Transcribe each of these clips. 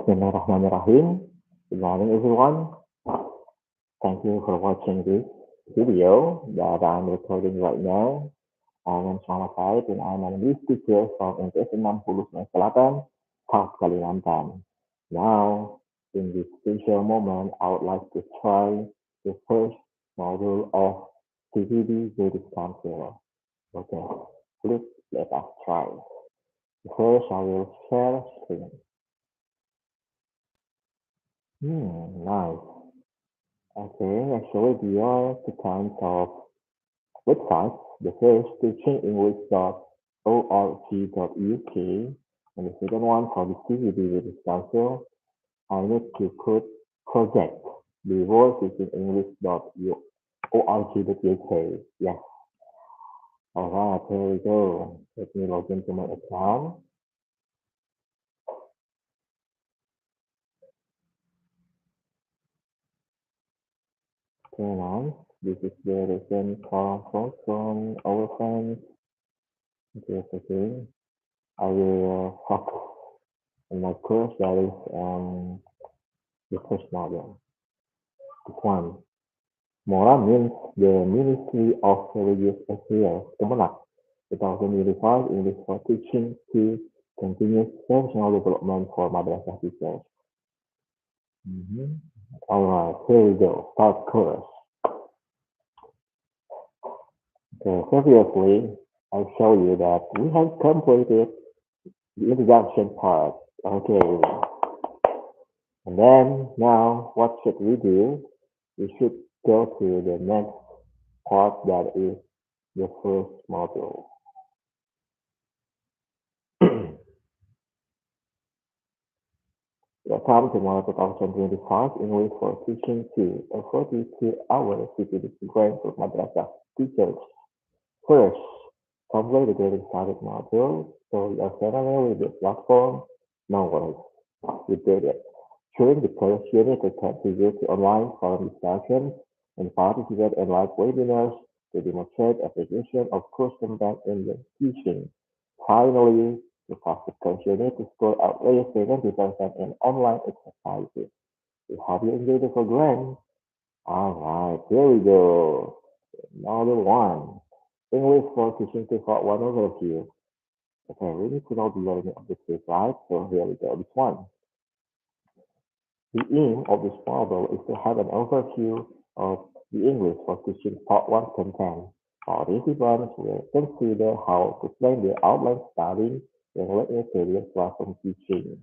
Bismillahirrahmanirrahim. Good morning, everyone. Thank you for watching this video that I'm recording right now. Selamat pagi dan I'm Bristih from MTS 60 Selatan, South Kalimantan. Now, in this special moment, I would like to try the first module of CPD British Council. Okay, please let us try. First, I will share screen. Nice. Okay, actually there are two kinds of websites. The first, teachingenglish.org.uk, and the second one for the CPD with the council. I need to put project, the word teachingenglish.org.uk. Yes. Alright, here we go. Let me log into my account. Okay, nice. This is the recent call from our friends. Okay. I will focus on my course that is the first module. This one. Mora means the Ministry of Religious Affairs, Kemenak, 2025 English for Teaching to Continuous Professional Development for Madrasah Teachers. Alright, here we go. Start course. Okay, previously, I show you that we have completed the introduction part. Okay, and then now what should we do? We should go to the next part that is the first module. Welcome to module 2025 English for Teaching 2, a 42-hour CPD program for madrasah teachers. First, complete the getting started module, so you are familiar with the platform. No worries, you did it. During the course, you need to contribute to online forum discussions and participate in live webinars to demonstrate application of course content in your teaching. Finally, to pass the course, you need to score at least 70% in online exercises. We hope you enjoy the program. Alright, here we go. Module 1. English for Teaching 2 Part 1 overview. Okay, we need to know the learning objectives, right? So here we go, this one. The aim of this model is to have an overview of the English for Teaching Part 1 content. Participants will consider how to plan their outline studying and learning material classroom teaching.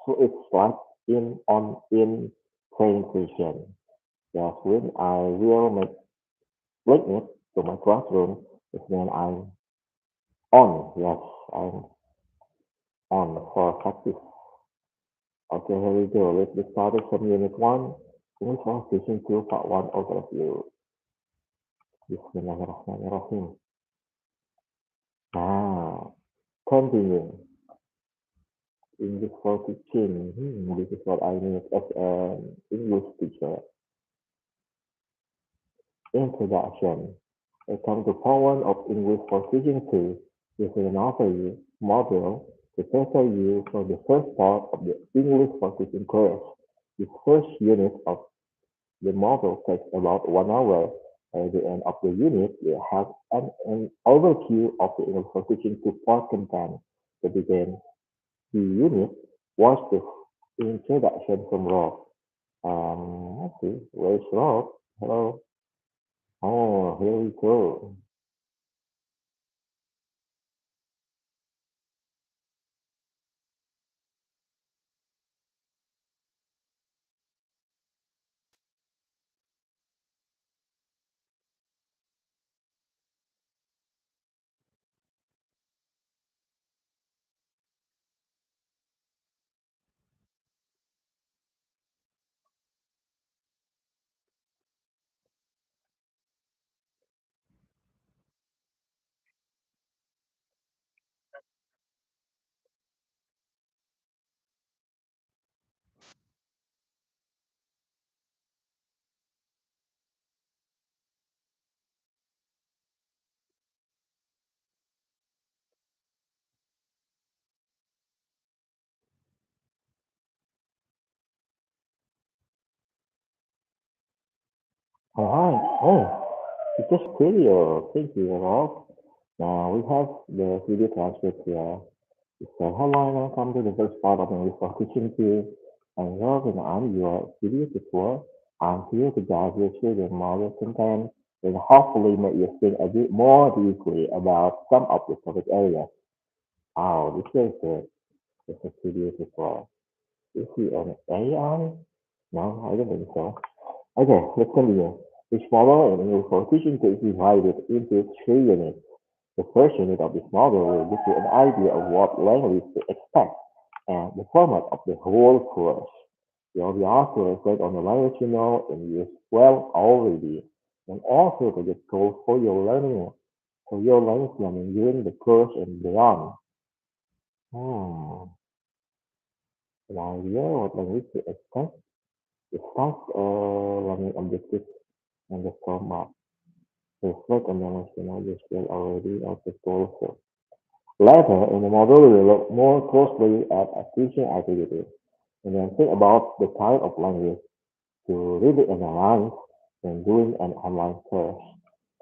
So it's like in presentation. Yes, when I will link it to my classroom, it means I'm on. Yes, I'm on for practice. Okay, here we go. Let's get started from Unit 1. English for Teaching 2 Part 1 overview. Bismillahirrahmanirrahim. Now, continue. English for Teaching. This is what I need as an English teacher. Introduction. Welcome to Part 1 of English for Teaching 2. This is an overview module to prepare you for the first part of the English for Teaching course. The first unit of the module takes about 1 hour. At the end of the unit, we have an overview of the English for Teaching 2 part content. To begin the unit, watch the introduction from Rob. Let's see, where's Rob? Hello. Oh, here we go. Alright. Oh, it's just video. Thank you, Rob. Now we have the video transcript here. So hello and welcome to the first part of English for Teaching Two. I'm Rob and I'm your video tutor. I'm here to guide you through the model content and hopefully make you think a bit more deeply about some of the topic areas. Oh, this is good. This is video tutor. Is he an AI? No, I don't think so. Okay, let's continue. This model in English for Teaching is divided into three units. The first unit of this model will give you an idea of what language to expect and the format of the whole course. You'll be asked to reflect on the language you know and use well already, and also to get goals for your language learning during the course and beyond. Hmm, an idea what language to expect. It starts learning objectives and the format. Reflect on the language you know use well already as the goal. Later in the model, we will look more closely at a teaching activity and then think about the type of language to really analyze when doing an online course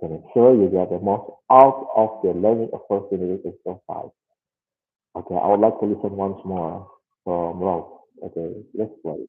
to make sure you get the most out of the learning opportunities exercise. Okay, I would like to listen once more from Rob. Okay, let's play.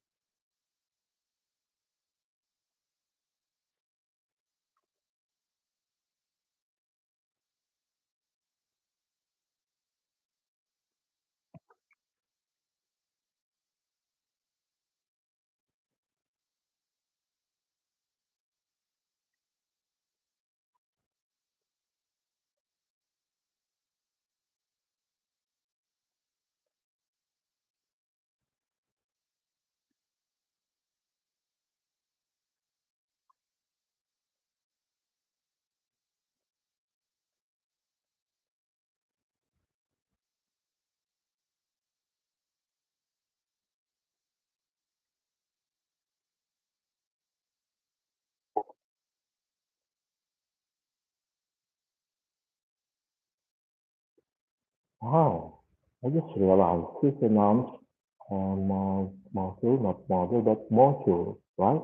Wow, I just realized two pronouns module, not module, but module, right?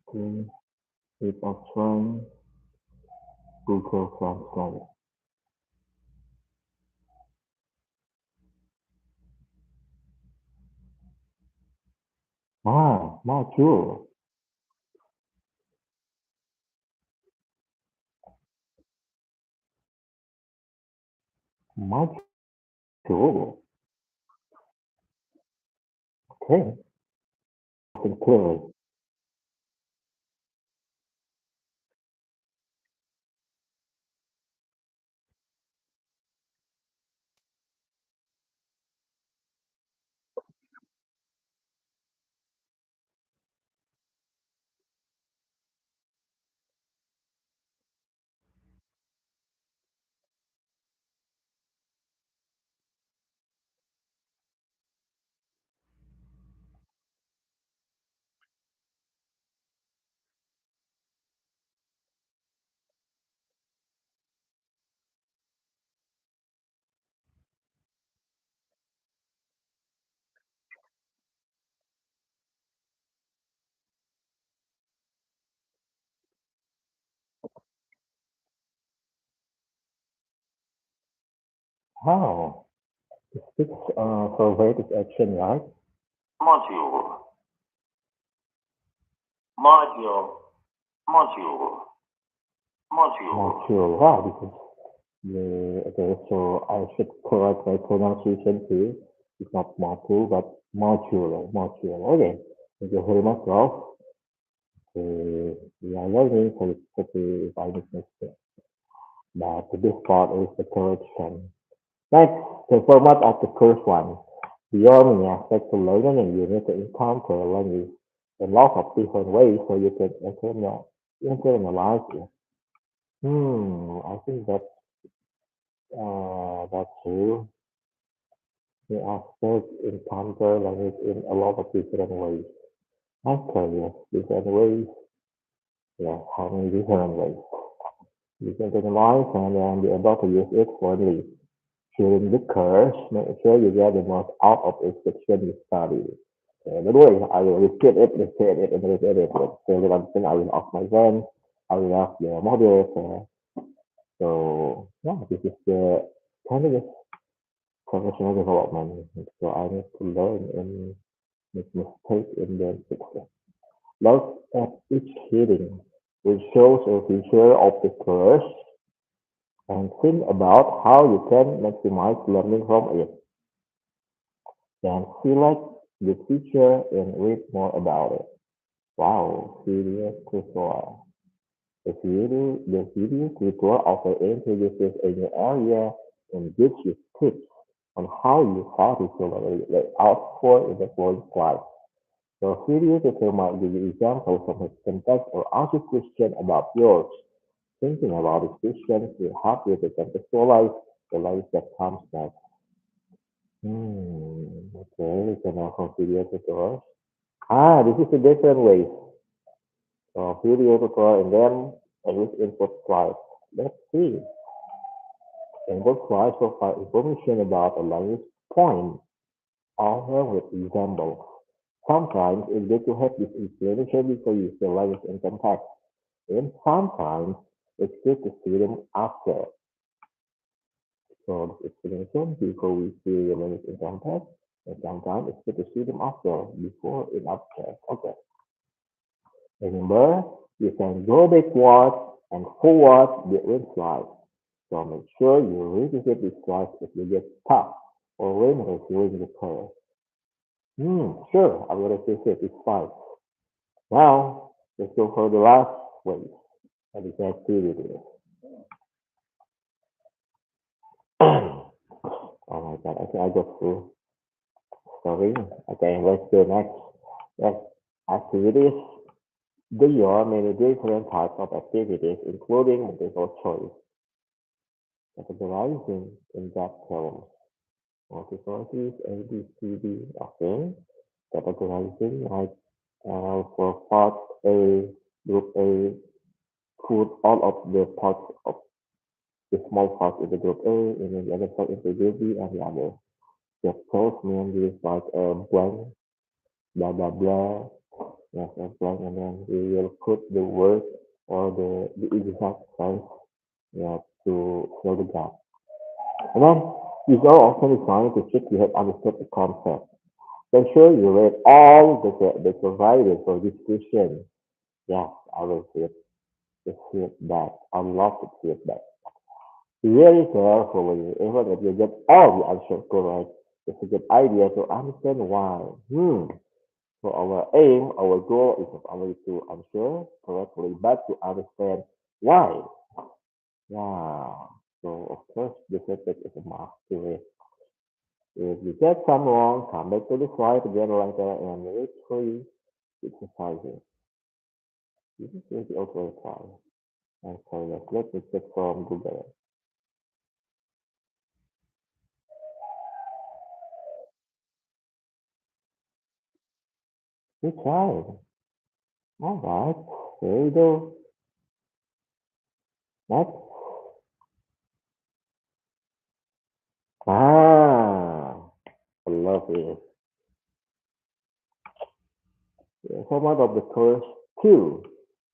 Okay, it option Google Translate. Ah, module. Module. Okay. Listen clearly. How? It's pervasive action, right? Module, module, module, module. Module. Wow, because okay, so I should correct my pronunciation too. It's not module, but module, module. Okay. Thank you very much, Ralph. We are learning, so it's okay if I make mistakes. But this part is the correction. Next, the format of the course one. Beyond the aspect of learning, you need to encounter language in lots of different ways so you can internalize it. I think that's true. The aspect encounter language in a lot of different ways. Okay, yes, different ways. Yeah, how many different ways? You can internalize and then be able to use it fluently. During the course, make sure you get the most out of each section you study. Don't worry, I will repeat it, and repeat it. So one thing I will ask my friend, I will ask the moderator. So yeah, this is the kind of professional development. So I need to learn and make mistakes and then fix it. Look at each heading, which shows a feature of the course, and think about how you can maximize learning from it. Then select the feature and read more about it. Wow, video tutorial. The video tutorial often introduces a new area and gives you tips on how you particularly layout for in the following slides. The video tutorial might give you examples from his context or ask you questions about yours. Thinking about these questions will help you to contextualize the life that comes next. Okay, we can have video tutorial. This is a different way. So video tutorial and then use input slides. Let's see. Input slides provide information about a language point, often with examples. Sometimes it's good to have this explanation before you see language in context, and sometimes it's good to see them after. So this explanation before we see the language in context, and sometimes it's good to see them after, before and after. Okay. Remember, you can go backward and forward between slides. So make sure you revisit these slides if you get stuck or when reviewing the course. Sure, I will revisit these slides. Now, let's go for the last way, that is activity. Oh my god, I think I got through. Sorry. Okay, let's go next. Next activities. There are many different types of activities, including multiple choice, categorizing in that terms. Multiple choice, A, B, C, D, okay. Categorizing like for part A, group A, put all of the parts of the small parts in the group A, and then the other part into group B and the other. Just those mean this like a blank, blah blah blah, yes, a blank, and then we will put the word or the exact size, yeah, to fill the gap. And then these are also designed to check you have understood the concept. Ensure you read all the provided for this question. Yes, I will see it. The feedback. I love the feedback. Very carefully, even if you get all the answers correct, it's a good idea to understand why. So our aim, our goal is not only to answer correctly, but to understand why. Yeah. So of course, the feedback is a must to it. If you get some wrong, come back to the slide again later and read through exercises. This is really also a try. Okay, let me check from Google. We tried. All right. Here we go. Next. I love it. The format of the course 2.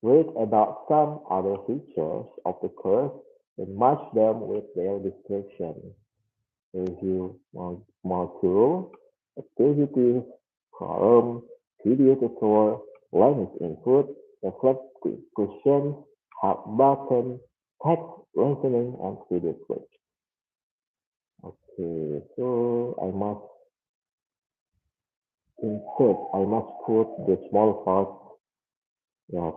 Read about some other features of the course and match them with their description. Review module, activities, column, video tutorial, language input, reflective questions, help button, text, listening, and video clip. Okay, so I must put the small part, yes,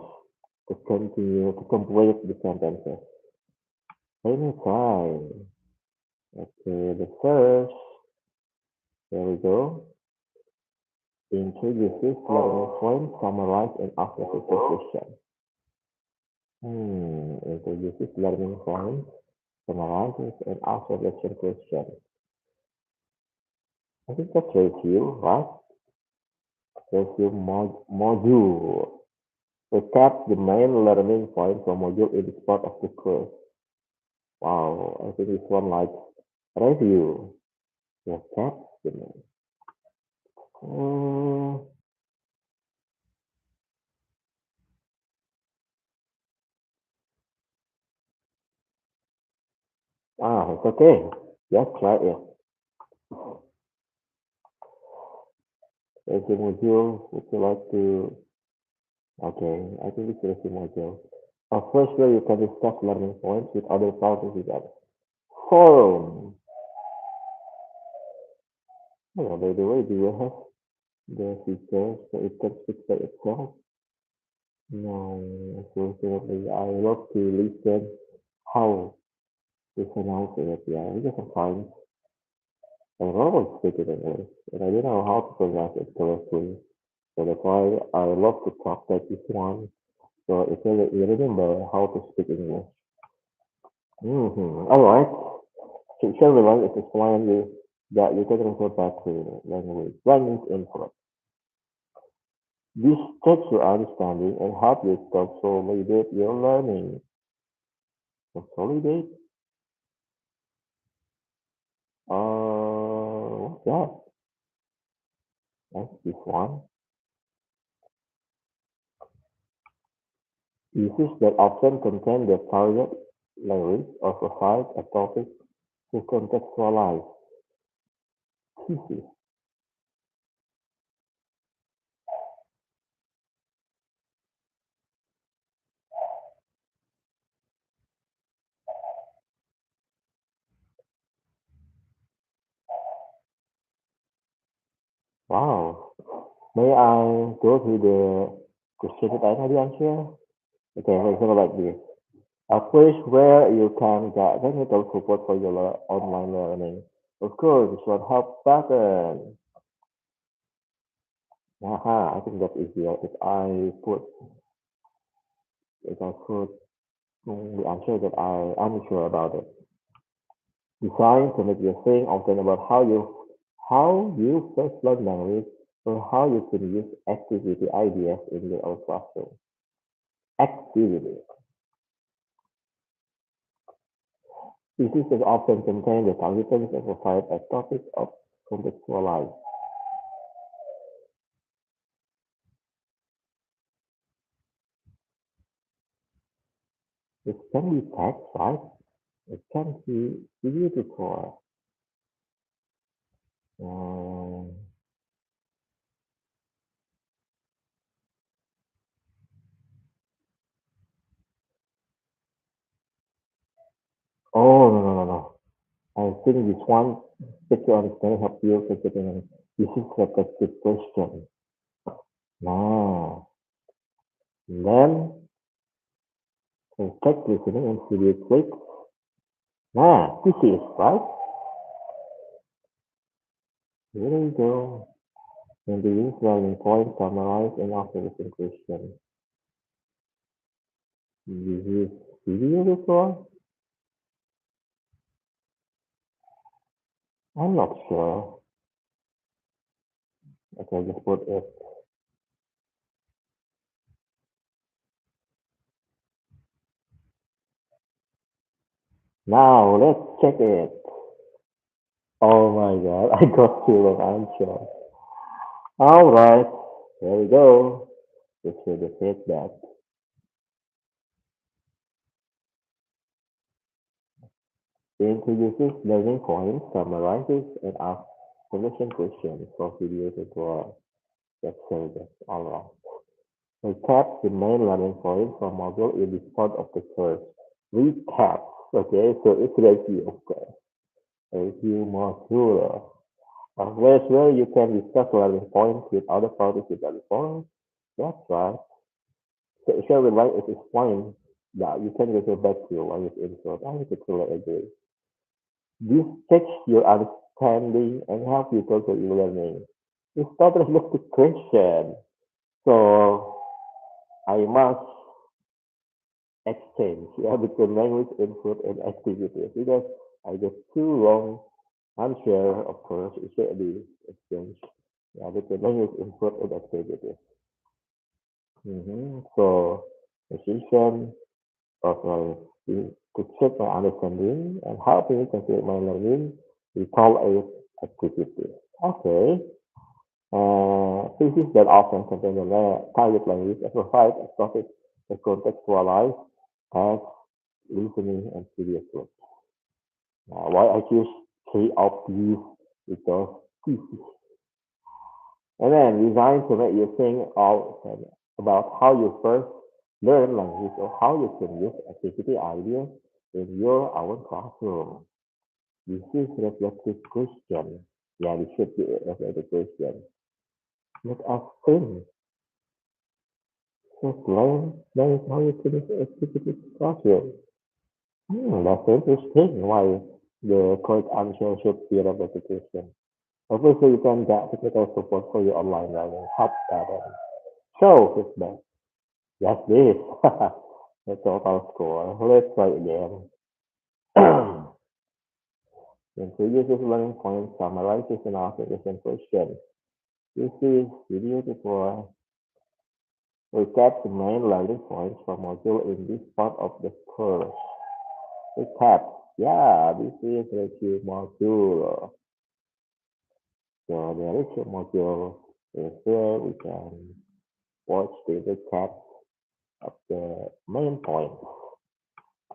to continue to complete the sentences. Let me try. Okay, the first, there we go. Introduces learning points, summarize and ask the question. Introduces learning points, summarizes and ask the question. I think that's review, right? Review module. Recap the main learning points from module in this part of the course. Wow, I think this one like review. Recap the main. Mm, it's okay. Just try it. Is it module? Would you like to? Okay, I think it's a module. First, where you can discuss learning points with other participants. Forum. Oh, by the way, do you have the feature so it can speak by itself? No, unfortunately, I love to listen how they pronounce it. Yeah, because sometimes I always speak it English, and I don't know how to pronounce it correctly. So that's why I love to talk like this one. So if you remember how to speak English. All right. So shall we learn is explain you that you can refer back to language input. This takes your understanding and help you consolidate your learning. Consolidate? What's that? That's this one. Uses that often contain the target language or provide a topic to contextualize thesis. Wow. May I go through the question that I already answered? Okay, for example, like this. A place where you can get technical support for your online learning. Of course, this one help pattern. Aha, I think that's easier. If I put the answer that I'm sure about it. Design to make you think often about how you first learn language or how you can use activity ideas in your own classroom. Activity. Pieces that often contain the targets and provide a topic of contextualize. It can be text, right? It can be beautiful. Um, oh, no, no, no, no. I think this one picture understanding help you for getting this is a good question. Now, then text listening and video click. This is right. Here we go. And the use learning point summarize and after the question. This is video before? I'm not sure. Okay, just put it. Now let's check it. Oh my god, I got too long answer. Alright, here we go. This is the feedback. It introduces learning points, summarizes, and asks solution questions for videos as well. That's so that's alright. Recap the main learning points from module in this part of the course. Recap. Okay, so it's review, of course. Review module. Where you can discuss learning points with other participants. Oh, that's right. So share with light is explained that you can refer back to your language info. I totally agree. This checks your understanding and help you go your learning. It's totally look to question. So I must exchange between language input and activities because I get too long answer, of course, it should be exchange between language input and activities. So decision of to check my understanding and help me complete my learning, we call it activity. Okay, Species that often contain the target language and provide a topic that contextualize as listening and serious work. Why I choose three of these because species. And then designed to make you think out about how you first learn language or how you can use activity ideas in your own classroom. This is reflective question. Yeah, this should be a reflective question. Let us think. Just learn that is how you can use activity in classroom. That's interesting. Why the correct answer should be reflective question. Obviously, you can get technical support for your online learning. Help that. So, feedback. Yes, this. The total score. Let's try again. Introduces learning points, summarizes and answers different questions. This is video tutorial. Recap the main learning points from module in this part of the course. Recap. Yeah, this is review module. So the review module is where we can watch the recap of the main points.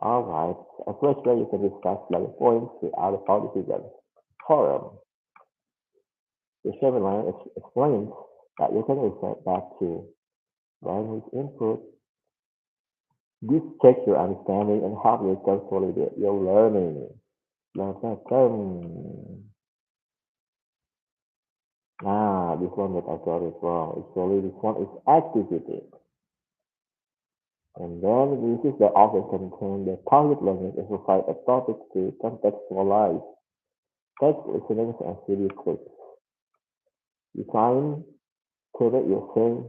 Alright, as well as where you can discuss learning points with other participants. Forum. The seven line explains that you can refer back to language input. This checks your understanding and help you consolidate your learning. This one that I got it wrong. Actually, this one is activity. And then this is the often contain the target language and provide a topic to contextualize text listening and video clips. Design so that you think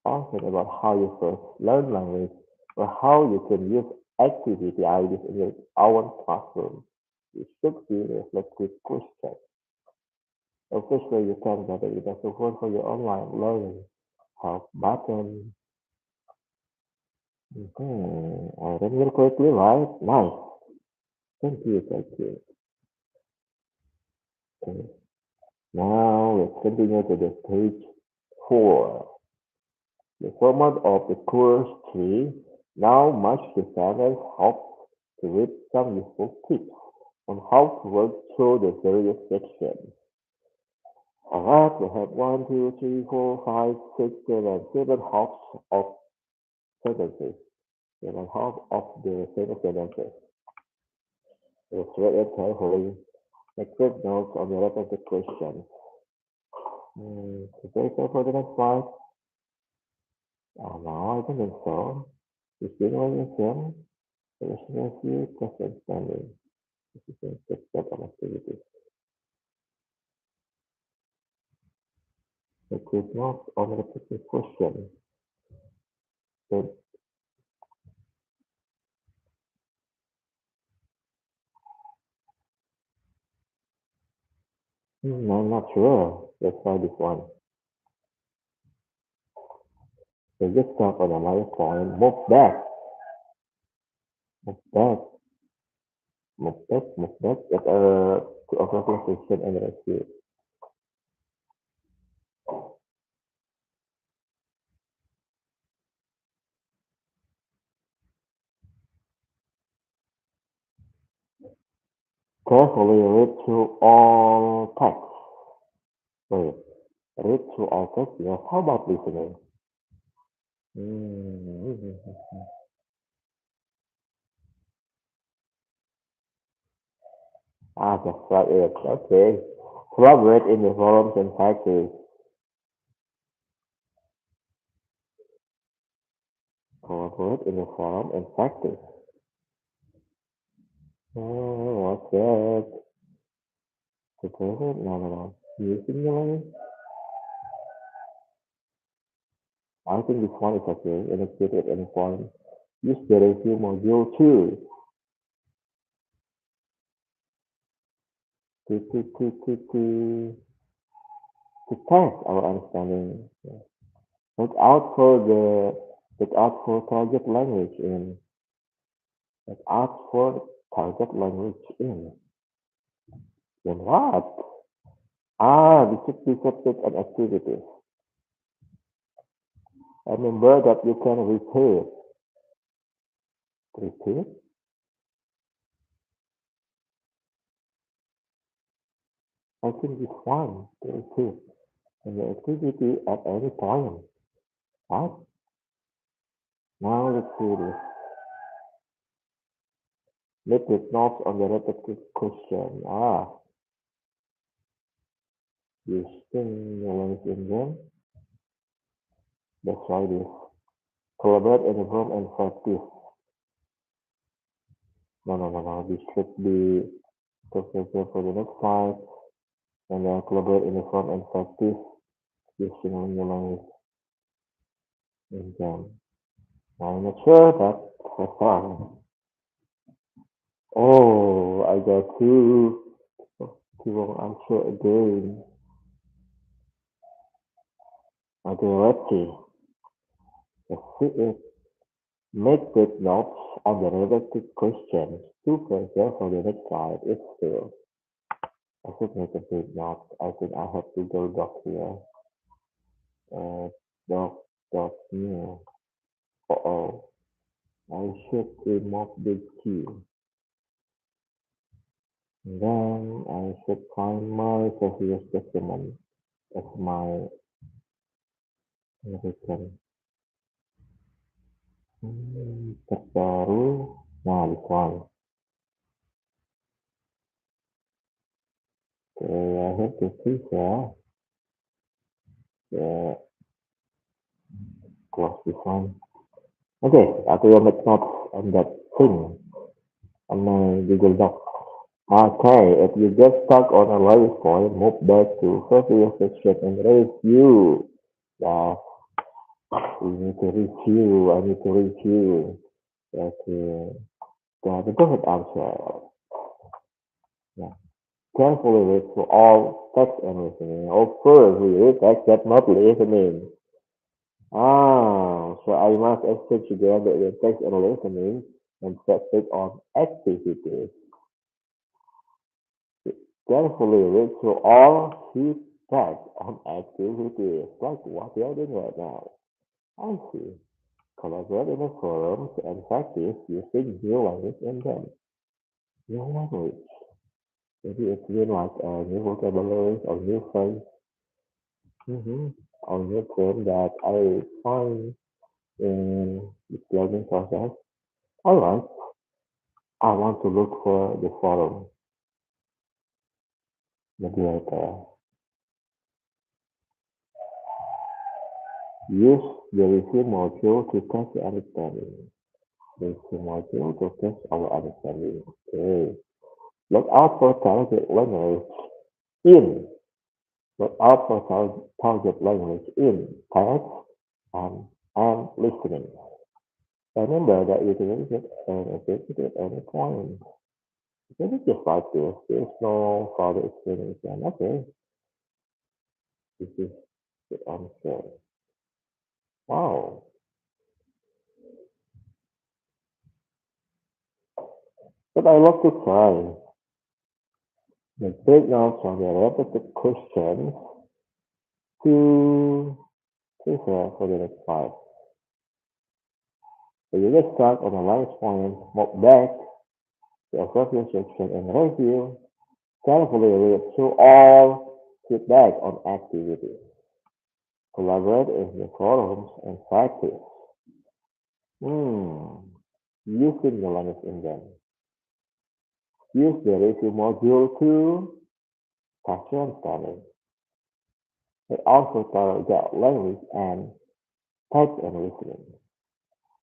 often about how you first learn language or how you can use activity ideas in your own classroom. It should be a reflective question. Especially you can gather it as support for your online learning. Help button. I read it correctly, right? Nice. Thank you, thank you. Okay. Now let's continue to the page 4. The format of the course 3 now much designers hope to read some useful tips on how to work through the various sections. Alright, we have 1, 2, 3, 4, 5, 6, 7, 7 halves of sentences. 7 half of the same sentences. Let's read it carefully. Make quick notes on the repetitive questions. Okay, so for the next slide. No, I don't think so. Is there anyone in efficiency, question standing. Efficiency, step on activities. The quick notes on repetitive question. So, I'm not sure. Let's try this one. So just tap on another point. Move back. Move back. Move back. Move back. To overcome friction and rescue. Carefully read through all text. Wait. Read through all text. Yes. How about listening? That's right. It. Okay. Collaborate in the forums and factories. Collaborate in the forum and factories. Oh, what's that? Support? No, no, no. Using the line? I think this one is okay. Initiate at any point. Use the review module to test our understanding. Look out for target language in. Look out for target language in. In what? This should be subject and activities. Remember that you can repeat. Repeat? I think it's fun to repeat in the activity at any time. Right? Now let's see this. Make the notes on the repetitive question. Using the language in them. That's why this. Collaborate in the room and practice. No. This should be professor for the next time. And then collaborate in the front and practice using the language in them. I'm not sure, but so far. Oh, I got two wrong answer again. Okay, let's see. Let's see it. Make good notes on the related questions to prepare for the next slide. It's still. I should make a big note. I think I have to go doc here. Doc new. Uh-oh. I should remove the queue. Then I should find my previous document as my written. Terbaru. Nah, this one. Okay, I have to see here. Yeah, close this one. Okay, aku will make notes on that thing on my Google Doc. Okay, if you get stuck on a live point, move back to previous section and review. Yeah, we need to review. I need to review. Okay, the perfect answer. Yeah. Carefully read through all text and listening. Of course, we read text but not listening. So I must exchange together the text and listening and focus on activities. Carefully read through all his text on activities, like what we are doing right now. I see. Collaborate in the forums and practice using new language in them. New language. Maybe it's new like new vocabulary or new phrase. Mm-hmm. Or new term that I find in the learning process. Alright, I want to look for the forum moderator. Use the review module to test the understanding. The review module to test our understanding. Okay. Look out for target language in. Look out for target language in text and listening. Remember that you can use it and execute at any point. Maybe just like this. There's no further explanation. Okay, this is the answer. Wow. But I love to try. The breakdowns from the repetitive questions to prepare for the next slide. So you get stuck on the last point, move back to appropriate section and review. Carefully read through all feedback on activities. Collaborate in the forums and practice. Using the language in them. Use the review module to test your understanding. It also target language and text and listening.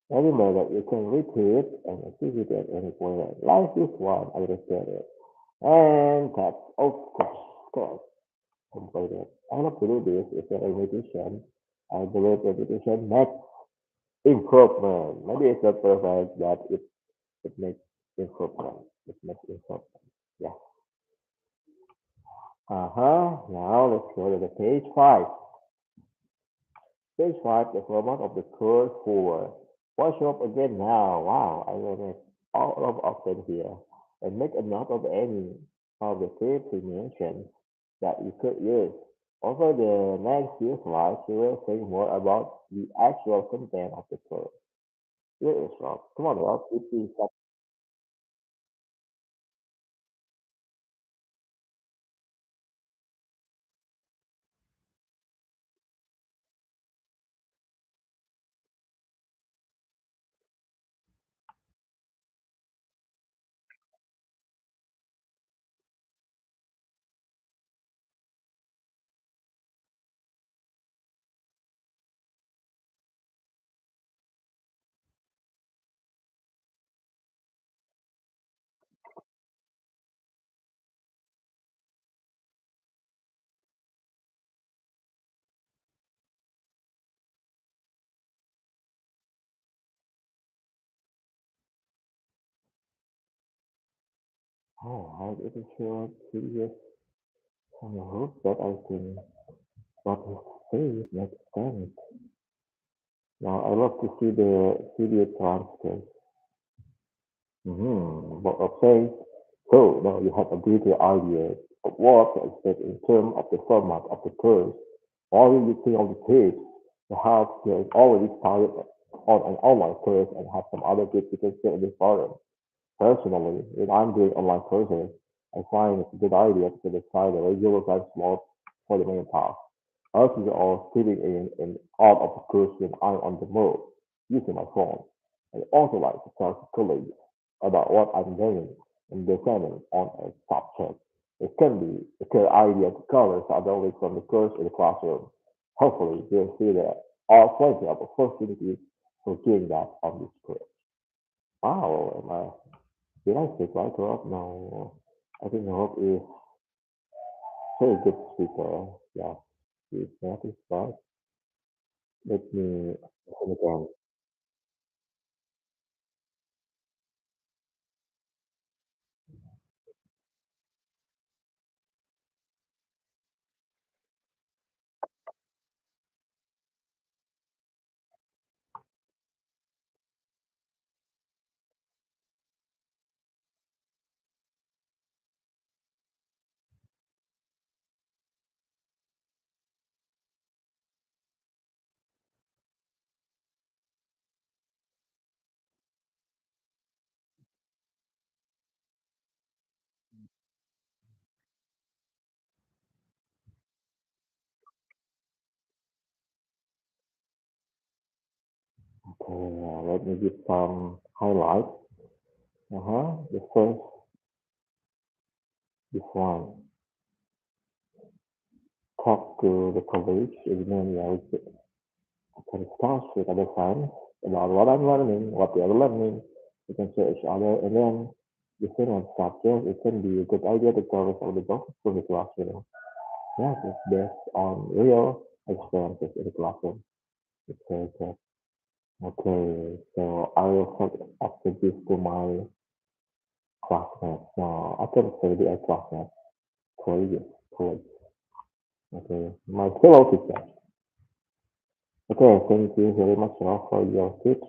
Remember that you can repeat an activity at any point. Like this one, I repeated. And that's of course completed. I love to do this. It's a repetition. I believe repetition makes improvement. Maybe it's not perfect, but it makes improvement. It makes improvement. Yeah. Now let's go to the page 5. Page 5, the format of the course 4. Wash up again now. Wow, I will make all of options here. And make a note of any of the tips we mentioned. that you could use. Over the next few slides, we will think more about the actual content of the course. Here is Rob. Come on, Rob. It is oh, it is short, serious, and I hope that I can what he says makes sense. Now I love to see the video transcript. But okay, so now you have a detailed idea of what to expect in terms of the format of the course. Already see all the tips. Perhaps you have already started on an online course and have some other tips you can share in this forum. Personally, when I'm doing online courses, I find it's a good idea to decide a regular time slot for the main task. Others are sitting in and out of the course when I'm on the move, using my phone. I also like to talk to colleagues about what I'm doing and depending on a subject. It can be a good idea to cover suddenly from the course in the classroom. Hopefully, you'll see there are plenty of opportunities for doing that on this course. Wow, did I speak right or no? I think Rob is very good speaker. Yeah, he's satisfied. Let me listen again. Okay, let me give some highlights. The first, this one, talk to the colleagues. Again, yeah, we can discuss with other friends about what I'm learning, what they are learning. We can share each other, and then depending on subject, it can be a good idea to cover some of the topics from the classroom. Yeah, it's based on real experiences in the classroom. Okay, okay. Okay, so I will send after this to my classmates. No, I can say the classmates, colleagues, colleagues. Okay, my fellow teachers. Okay, thank you very much Ralph, for your tips.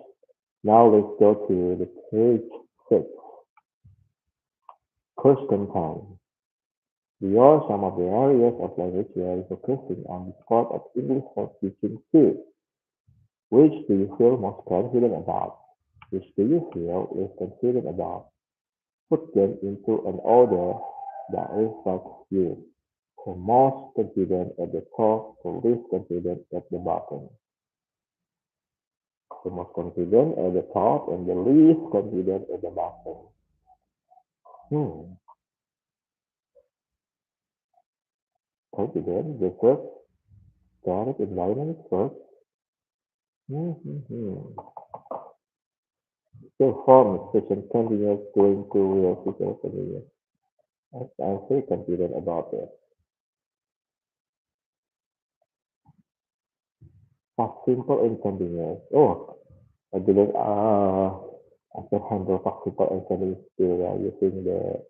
Now let's go to the page 6, question time. Here are some of the areas of language we are focusing on the part of English for teaching too. Which do you feel most confident about? Which do you feel is confident about? Put them into an order that reflects you. The most confident at the top, the least confident at the bottom. The most confident at the top and the least confident at the bottom. Hmm. Confident, the first static environment first. Mm-hmm. So form session continues going to real physical convenience. I'm very confident about it. Past simple inconvenience. Oh, I believe I can handle past simple inconvenience still using the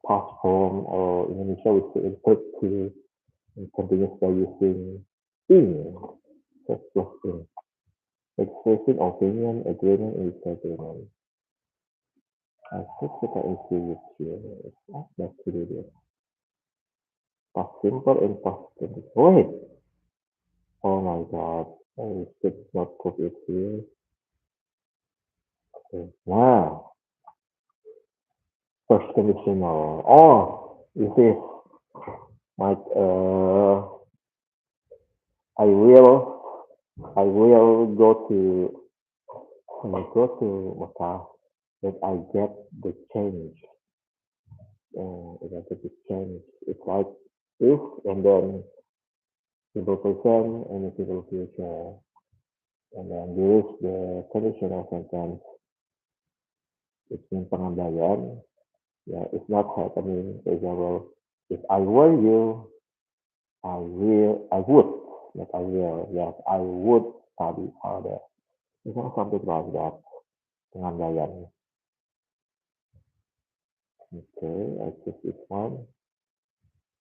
past form or in Indonesia we say verb to inconvenience by using ing. That's just ing. Expressing opinion, agreement, and disagreement. I think that is serious here. That's pretty good. Past simple and past simple. Wait. Oh my god. I should not put it here. Okay. Wow. First conditional. Oh, this is like I will go to when I go to Macau that I get the change. If I get the change, it's like if and then simple present and the simple future. And then there is the conditional sentence, which means pengandaian. Yeah, it's not happening. For example, if I were you, I would, not I will, yes, I would study harder. It's not something like that. Pengandaian. Okay, I choose this one.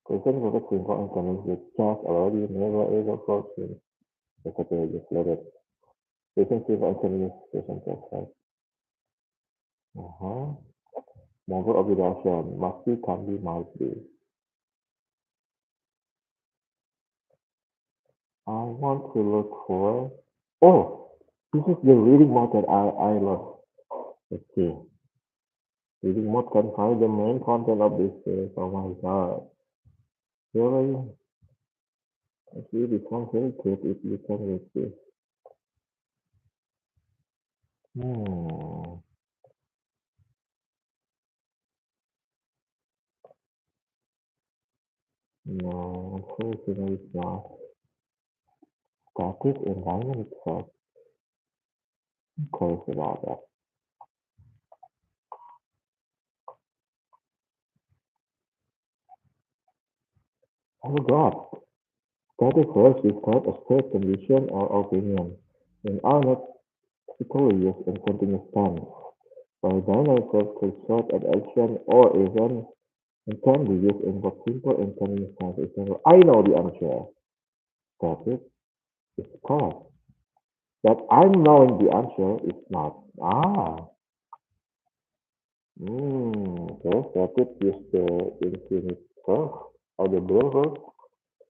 Question focus simple and comments with just already never ever question. The category just let it. Question simple and comments question just uh-huh. Model obligation must be, can be, might be. I want to look for. Oh, this is the reading mode that I love. Let's see. Reading mode can find the main content of this page. Oh my god. Really? Actually, this one very good if you can read this. Hmm. No, unfortunately it's not. Static and dynamic thought. I'm curious about that. Oh my god. Static verbs describe a state, condition, or opinion and are not typically used in continuous tense. While dynamic verbs can short an action or event and can be used in both simple and continuous tense. Example, I know the answer. Static is correct. That I'm knowing the answer is not. Ah, okay. Static is the infinite verb or the real verb.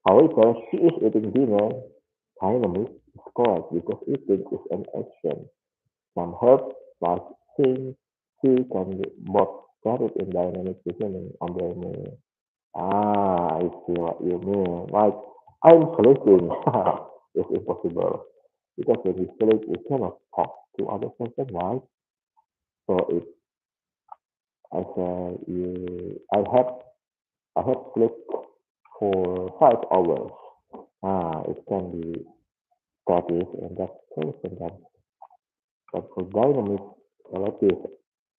However, she is eating dinner. Dynamic is correct because eating is an action. Some herbs like sing, she can be both static and dynamic depending on their meaning. Ah, I see what you mean. Like, I'm sleeping. It's impossible. Because when we sleep, we cannot talk to other person, right? So if I say I have slept for 5 hours. It can be static and that's true sometimes. But for dynamic, like this,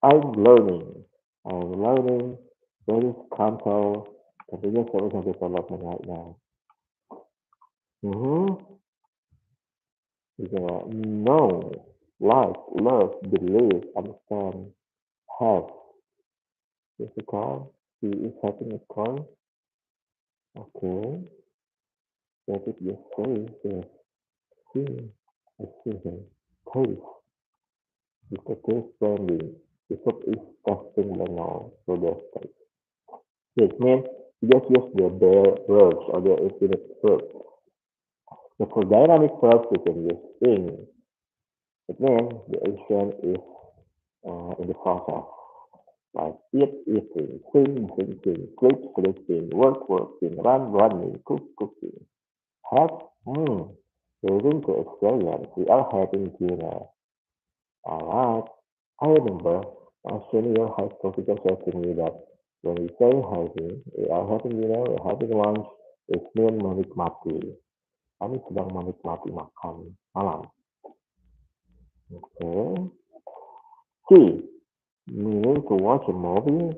I'm learning. I'm learning. There is control. Continuous solution development right now. Mm-hmm. No, like, love, believe, understand, have. Is a car? He is having a car? Okay. That is your face. Yes. See. I see him. Taste. Is the taste friendly? The soup is testing the now. So that's taste. Yes, means you just use the bare verbs or the infinite verbs. So for dynamic verbs, you can use in. It means the action is in the process. Like eat, eating, sing, singing, sleep, sleeping, work, working, run, running, cook, cooking. Have, living to experience. We are having dinner. Alright. I remember my senior high school teacher said to me that when we say having, we are having dinner, we're having lunch, it means menikmati. Kami sedang menikmati makan malam. Okay. C. Meaning to watch a movie.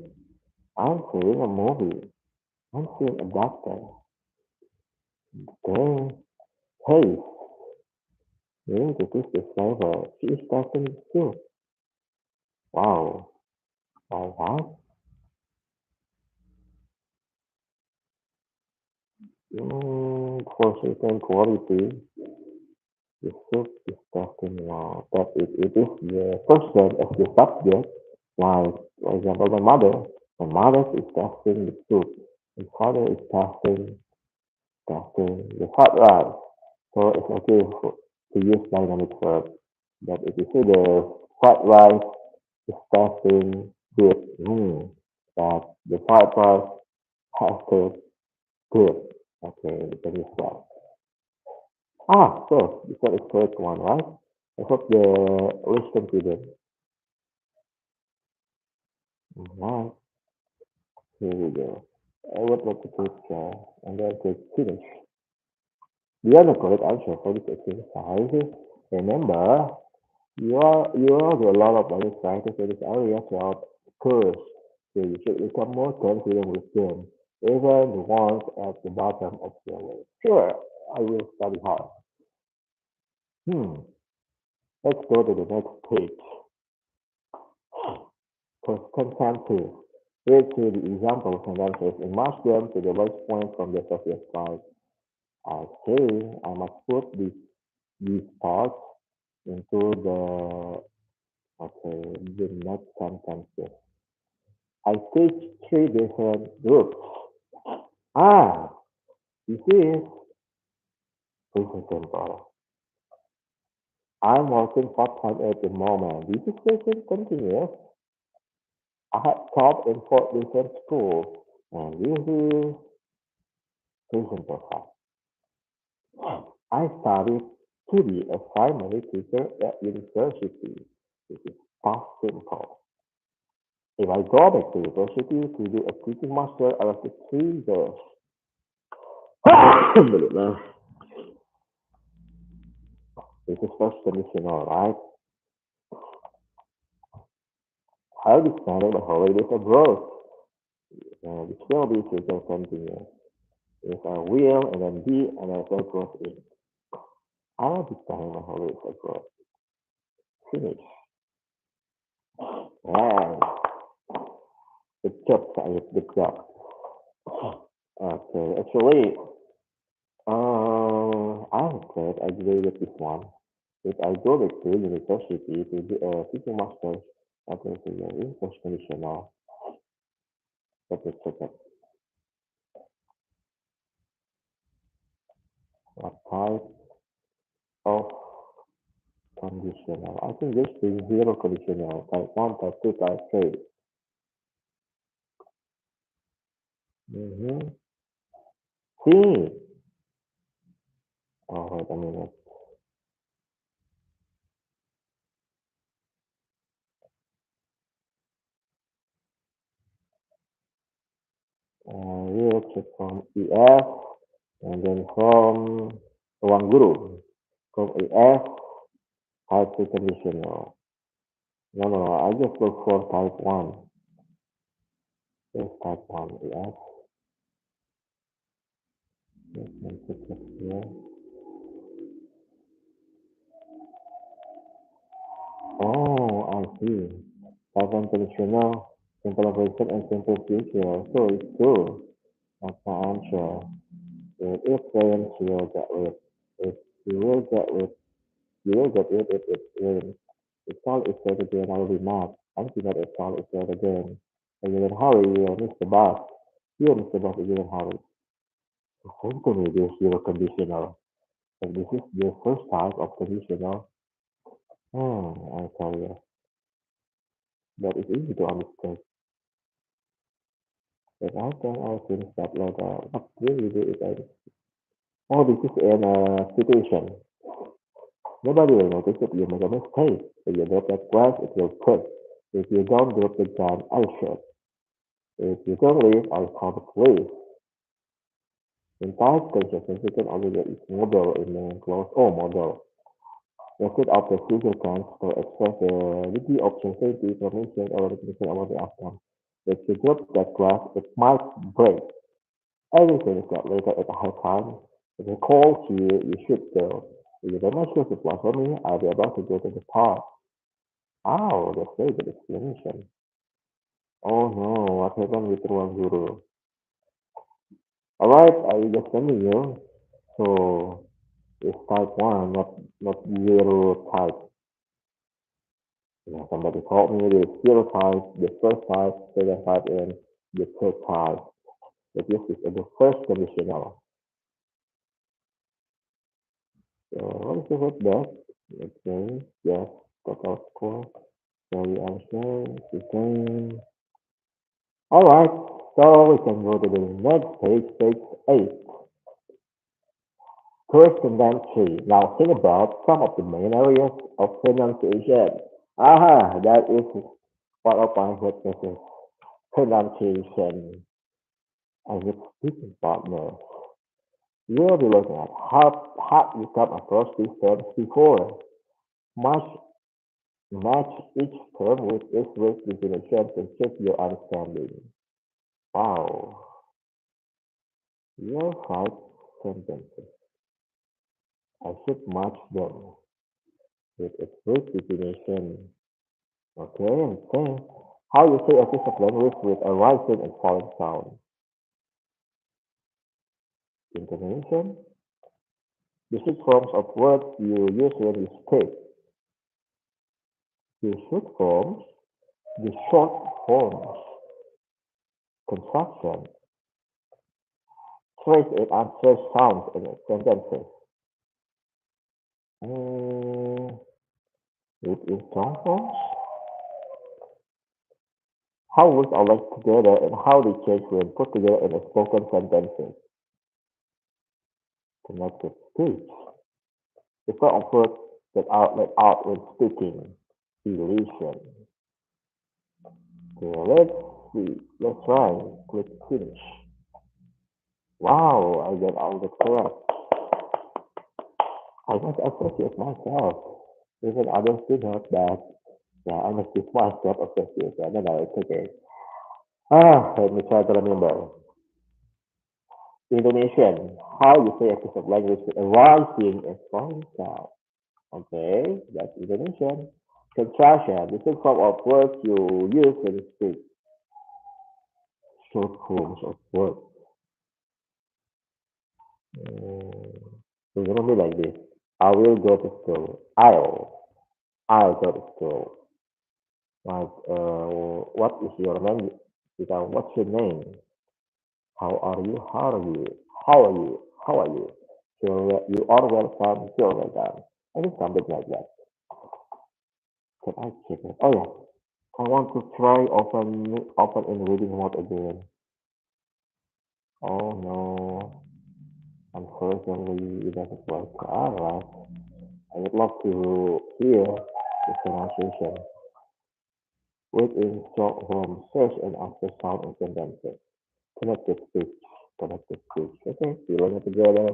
I'm seeing a movie. I'm seeing a doctor. Okay. Hey, meaning to taste the flavor. She is tasting soup. Wow. Alright. For certain quality, the soup is tasting wow. That it is the person as the subject. Like, for example, my mother is tasting the soup. And father is testing the hot rice. So it's okay to use dynamic verb. But if you say the fried rice is tasting good, that the fried rice tasted good. Okay, that is right. So this one is correct one, right? I hope the wisdom student. Alright, here we go. I would like to put and then click finish. The other correct answer for this exercise. Remember, you are a lot of other practice in this area throughout the course, so you should become more confident with them, even the ones at the bottom of your list. Sure, I will study hard. Hmm, let's go to the next page. Question 2. Read through the example sentences and match them to the words point from the previous slide. Okay, I must put these parts into the next sentences. I teach three different groups. Ah, this is present simple. I'm working part-time at the moment. This is present continuous. I have taught in four different schools. And this is present perfect. I studied to be a primary teacher at university. This is past simple. If I go back to university to do a teaching master, I have to 3 years. This is first conditional, right? How decided the holidays abroad? This will be future continuous. If I will and then be and then so goes in. How decided the holidays abroad? Finish. Right. Good job, Syed. Good job. Okay, actually, I'm glad I graded this one. If I go back to university to do a teaching master's, I will be in post conditional. Let me check it. What type of conditional? I think this is zero conditional. Type 1, type 2, type 3. Mm-hmm. C. Oh, wait a minute. We'll check from EF and then from ruang guru. From EF, type 2 conditional. No, I just look for type 1. There's type 1 EF. Let me check it here. Oh, I see. Type 1 conditional, simple operation and simple future. So it's true. That's my answer. If rains, you will get wet. If you will get wet, you will get wet if it rains. If fall is wet again, I will be mad. I'm not if fall is wet again. If you're in a hurry, you will miss the bus. You will miss the bus if you're in a hurry. The same thing with this zero conditional. If this is the first type of conditional, I tell you, that is easy to understand. If I can I finish that letter, what will you do if I... Oh, this is in a situation. Nobody will notice if you make a mistake. If you drop that glass, it will break. If you don't drop the gun, I'll shoot. If you don't leave, I'll call the police. In type conjunction, you can only get its model in main clause or model. Instead of the future tense to express the degree of certainty, information, or recognition about the outcome. If you drop that glass, it might break. Everything is got later at a high time. If I call you, you should go. If you don't have shoes to fly for me, I'll be about to go to the park. Oh, that's very good explanation. Oh no, what happened with Ruang Guru? Alright, I just telling you. So it's type 1, not zero type. Somebody told me the zero type, the first type, second type, and the third type. that use this in the first conditional. So what is the word that? Okay, yes, total score. So we are saying the same. Alright, so we can go to the next page, page 8. Correspondence. Now think about some of the main areas of pronunciation. Aha, that is one of my weaknesses. Pronunciation and its speaking partner. We'll be looking at how have you come across these terms before. Match match each term with its word definition to check your understanding. Wow. Your five sentences. I should match them with its word definition. Okay, and then how you say a piece of language with a rising and falling sound. Intonation. The six forms of words you use when you speak. The short forms, the short forms, construction, trace it and trace sounds in sentences. Mm, it is strong forms. How words are linked together and how they change when put together in a spoken sentences. Connected speech. The form of words that are let out when speaking. Illusion. Okay, let's see. Let's try. Click finish. Wow, I get all the correct. I must appreciate myself. Even others do not, but yeah, I must give myself appreciation. No, no, it's okay. Let me try to remember. Indonesian. How you say a piece of language with a rising and falling sound. Okay, that's Indonesian. Contraction. This is form of words you use when you speak. Short forms of words. So it's gonna be like this. I will go to school. I'll go to school. Like, what is your name? What's your name? How are you? How are you? How are you? How are you? So you are welcome. You're welcome. And it's something like that. Can I check it? Oh yeah. I want to try open in reading mode again. Oh no. Unfortunately, it doesn't work. Alright. I would love to hear the pronunciation. Within short form, search and answer sound and sentences. Connected speech. Connected speech. Okay, we learn it together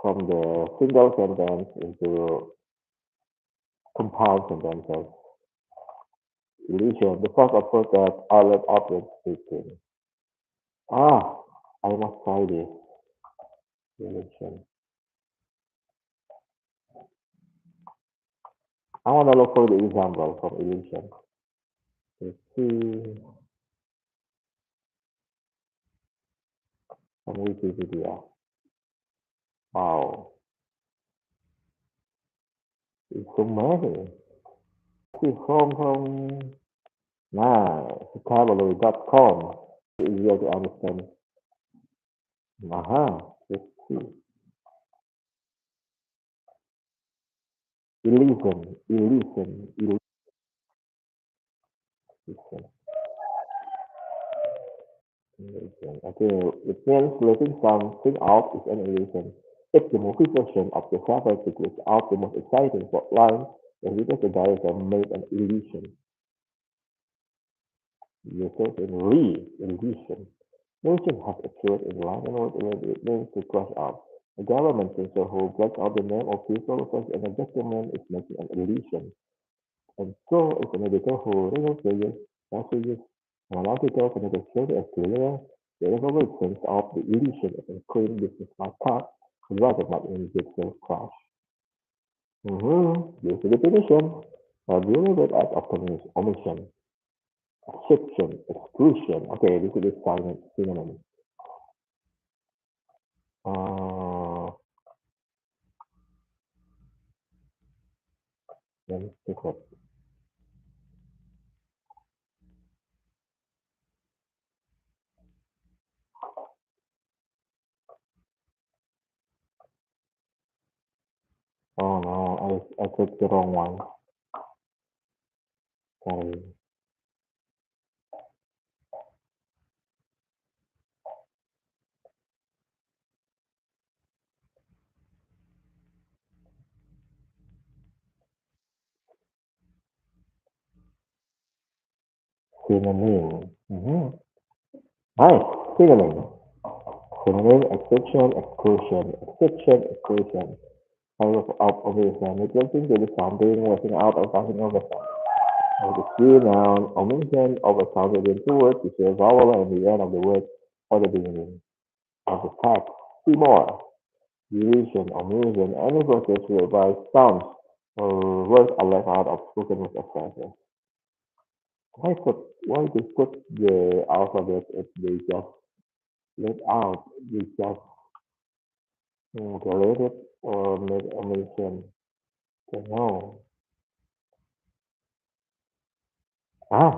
from the single sentence into compound sentences. Illusion. The first of course that outlet object speaking. Ah, I must try this. Illusion. I want to look for the example from illusion. Let's see from Wikipedia. Wow, it's so many. See from vocabulary.com. Easier to understand. Let's see. Illusion. Illusion. Okay, it means letting something out is an illusion. It's the movie version of the cover to glitch out the most exciting plot line, and because the director made an illusion. Users in illusion. Illusion has appeared in line and what it means to crush out. A government censor who blacks out the name of people refers an document is making an illusion. And so is an editor who removes pages, passages, and articles and it shows as clearer. The overall sense of the illusion of a clean business like cut rather than an digital crash. This is the definition. A deliberate act of omission, exception, exclusion. Okay, this is the silent synonym. Uh, let me check it. took the wrong one. Sorry. Synonym. Nice. Synonym. Synonym, exception, exclusion. Exception, exclusion. Kind of omission. Neglecting to do something, washing out or passing over something. Like the key noun, omission, overcounted in two words, is a vowel at the end of the word or the beginning of the text. See more. Deletion, omission, any process whereby sounds or words are left out of spoken word expression. Why they put the alphabet if they just let out? They just delete it or make omission. So no. Ah,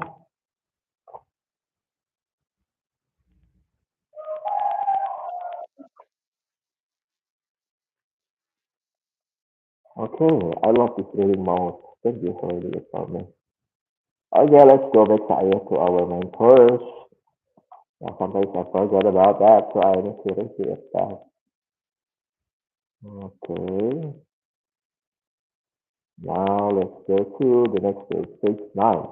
okay. I love this reading mode. Thank you for reading it for me. Okay, let's go back to our main course. Yeah, sometimes I forgot about that, so I need to repeat it back. Okay, now let's go to the next page, page 9.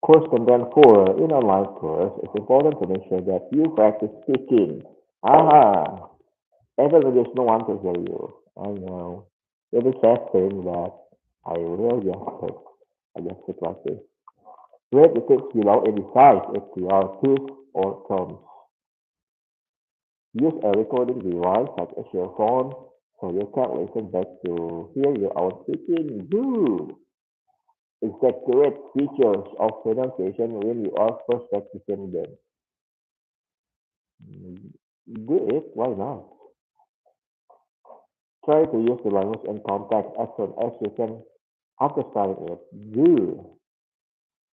Course content 4. In online course, it's important to make sure that you practice speaking. Aha! Even when there's no one to hear you. I know. It is sad thing that I will just put, I just put like this. Rate the text below and decide if you are truth or tones. Use a recording device such as your phone so you can listen back to hear your own speaking. Do exaggerate features of pronunciation when you are first practicing them. Mm, do it, why not? Try to use the language and context as soon as you can after starting it. Do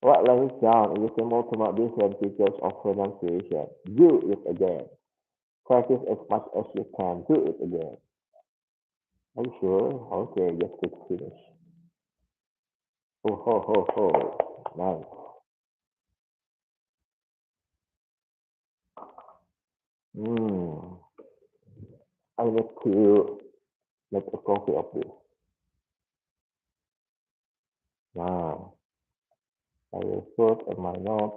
write language down in the symbol to mark different features of pronunciation. Do it again. Practice as much as you can. Do it again. Are you sure? Okay, just click finish. Oh, ho, ho, ho. Nice. Hmm. I need to make a copy of this. Now, I will put in my notes.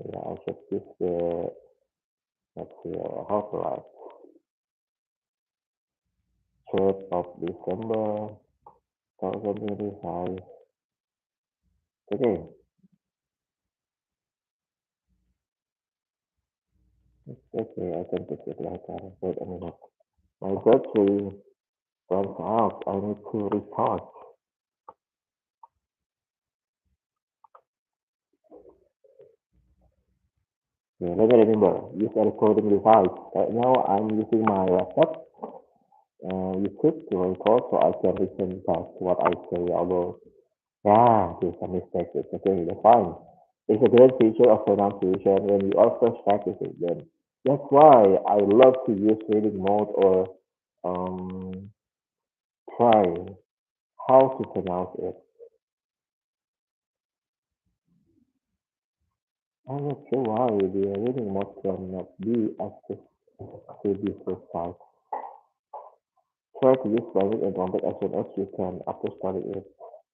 Yeah, I should use the, let's see, how to write. 3rd of December, 2025. Okay, okay, I can put it like that. Wait a minute. My battery runs out. I need to recharge. Okay, let me remember. Use a recording device. Right now, I'm using my laptop. You could to record so I can listen back to what I say. Although, yeah, there's some mistakes. It's okay. That's fine. It's a great feature of pronunciation when you are first practicing them. That's why I love to use reading mode or um, try how to pronounce it. I'm not sure why the reading mode cannot be as to be precise. Try to use language and context as soon as you can after studying it.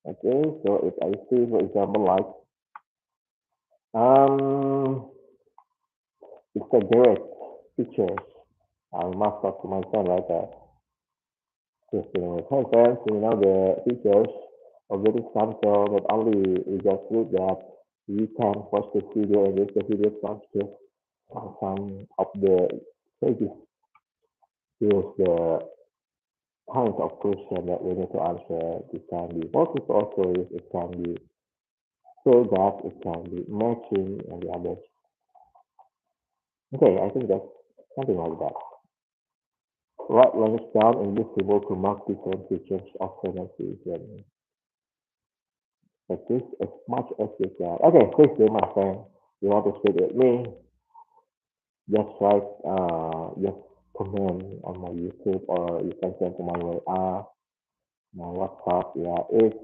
Okay, so if I say, for example, like, um, it's a direct pictures. I must talk to my son like that. Just with hey friends, the features of this console not only we just read that we can watch the video and use the video transcript on some of the pages use the kinds of question that we need to answer. It can be multiple choice, it can be so that it can be matching and the others. Okay, I think that's something like that. Write language down in this table to mark different features of pronunciation. Practice as much as you can. Okay, please do, my friend. You want to speak with me? Just write, just comment on my YouTube or you can send to my my WhatsApp. Yeah, it's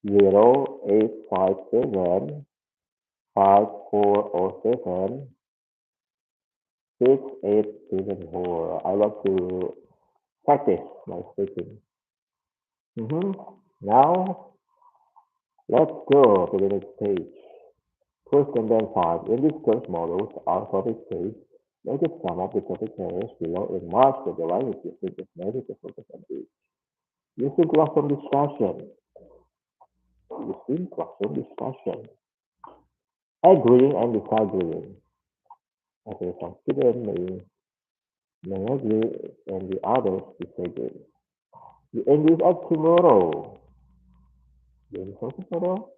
0857 5407 6874. I love to practice my speaking. Now let's go to the next page. First and then five. In this course models, our topic says, make it some of the topic areas below in March with the language usage is needed to focus on these. Using classroom discussion. Using classroom discussion. Agreeing and disagreeing. Okay, some students may agree and the others disagree. The English of tomorrow. The English of tomorrow.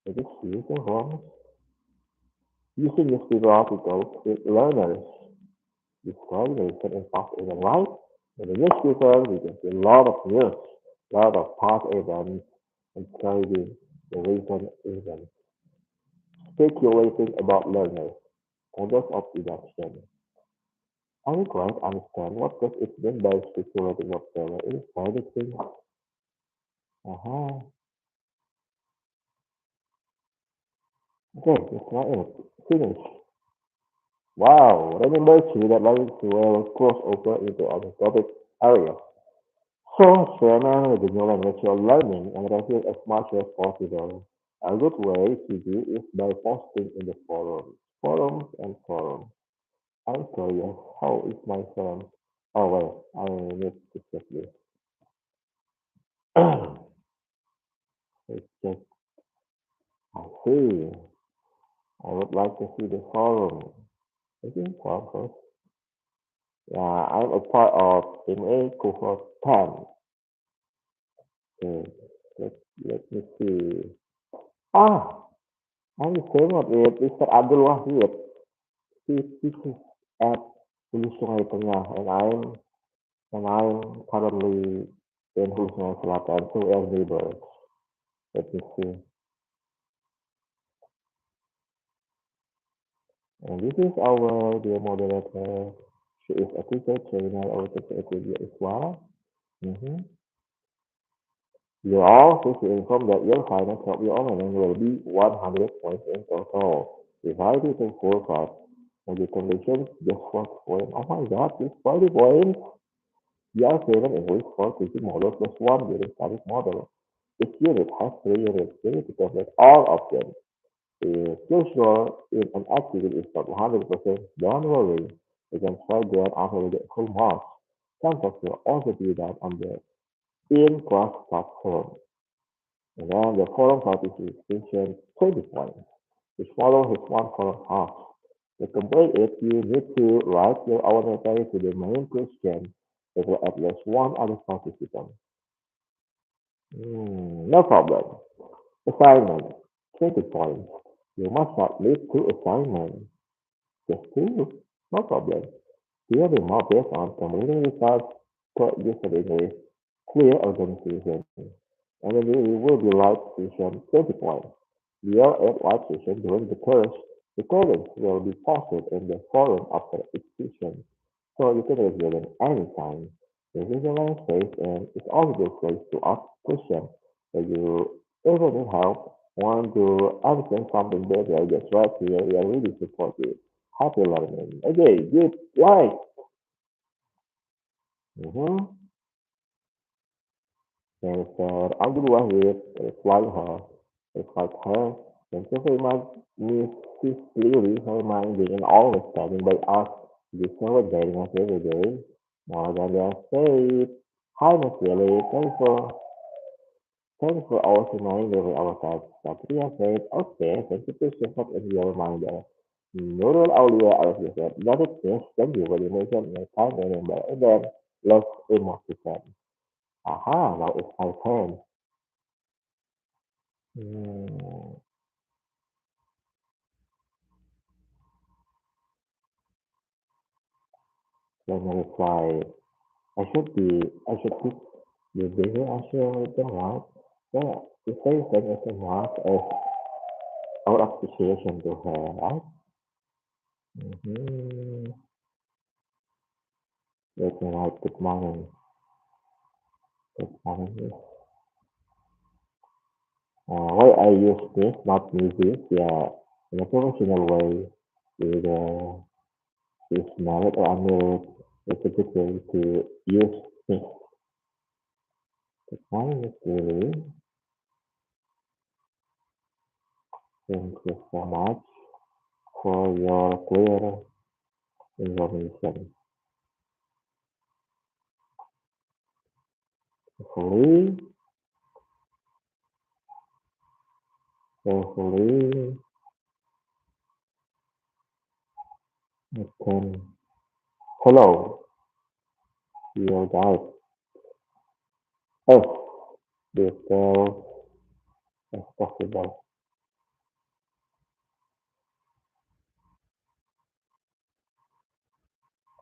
It is used in forms. Using these articles with learners. Discrimination in past event, right? In the newspaper, we can see a lot of news, a lot of past events describing the recent events. Speculating about learners, models of deduction. Are you going to understand what does it mean by speculating whatsoever? It is predicting. Uh-huh. Okay, that's not it. Finish. Wow, remember too that language will cross over into other topic areas. So, experiment with the new language you're learning and review as much as possible. A good way to do is by posting in the forums. I'm curious, how is my forum? Oh wait, I need to check this. Let's check. I see. I would like to see the forum. I think forum first. Yeah, I'm a part of MA cohort 10. Okay, let me see. Ah, I'm the same with Mr. Abdul Wahid. He teaches at Hulu Sungai Tengah, and I'm currently in Hulu Sungai Selatan, so we are neighbors. Let me see. And this is our dear moderator. She is a teacher trainer, our teacher Equity as well. Mm-hmm. You are also to inform that your final of your online will be 100 points in total, divided into four parts. And the conditions just 40 points. Oh my god, this 40 points! We are given English for teaching model plus one during study model. Each unit has three units. You need to complete all of them. If you're sure in an activity is not 100%, don't worry. You can try again after you get full marks. Some tests will also be done on the in-class platform. And then the forum participation 20 points. Each model has one forum half. To complete it, you need to write your avatar to the main question with at least one other participant. No problem. Assignment 20 points. You must submit two assignments. Just two. No problem. Here the more based on completing results per user English, clear organization. And then you will be live session 20 points. Your at live session during the course, recordings will be posted in the forum after each session, so you can review them anytime. The visualize space and it's also the place to ask questions if you ever need help, want to understand something better, just right here, we are really supportive. Happy learning. Okay, good. Right. Mm-hmm. And so Abdul Wahid replied her, replied her, thank you very much, Mrs. Clearly, her mind being always standing by us, this celebrating us every day. More than just said, hi, Miss Lily, thanks for always reminding me our thoughts. Satria said, okay, thank you for support and your reminder. Nurul Aulia also said, not it, yes, thank you for the mention, my time remember, and then let's emotion. Aha, now it's my turn. Hmm, let me reply. I should keep the bigger answer with the mark. Yeah, if they send us a mark as our appreciation to her, right? Mm-hmm. Let me write good morning. Good morning. Yes. Why I use this, not music, yeah, in a professional way, with you smell it or under it, it's a good way to use this. Good morning, Miss Lily. Thank you so much for your clear information. Hopefully, hopefully, you can follow your guide as detailed as possible.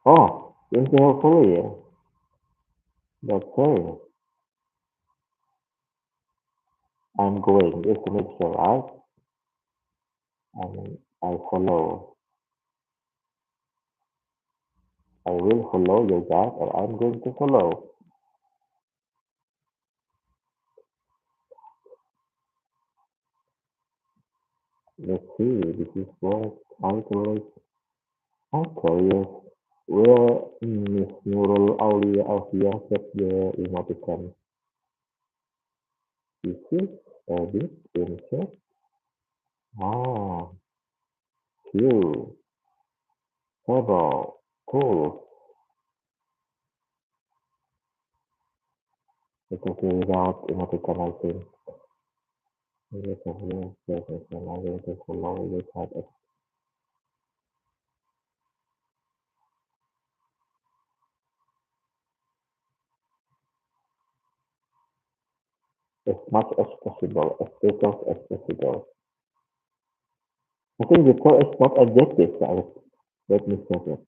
Oh, thank you, hopefully. That's right. I'm going just to make sure, right? And I follow. I will follow your guide, or I'm going to follow. Let's see. This is what calculate. Okay, yes. Where Miss Nurul Aulia Alfia set the emoticon? This is edit, insert. Ah, view, table, tools. It's okay without emoticon, I think. Yes, yes, yes, yes, I'm going to follow the guide as much as possible, as detailed as possible. I think detail is not adjective, right? Let me check it.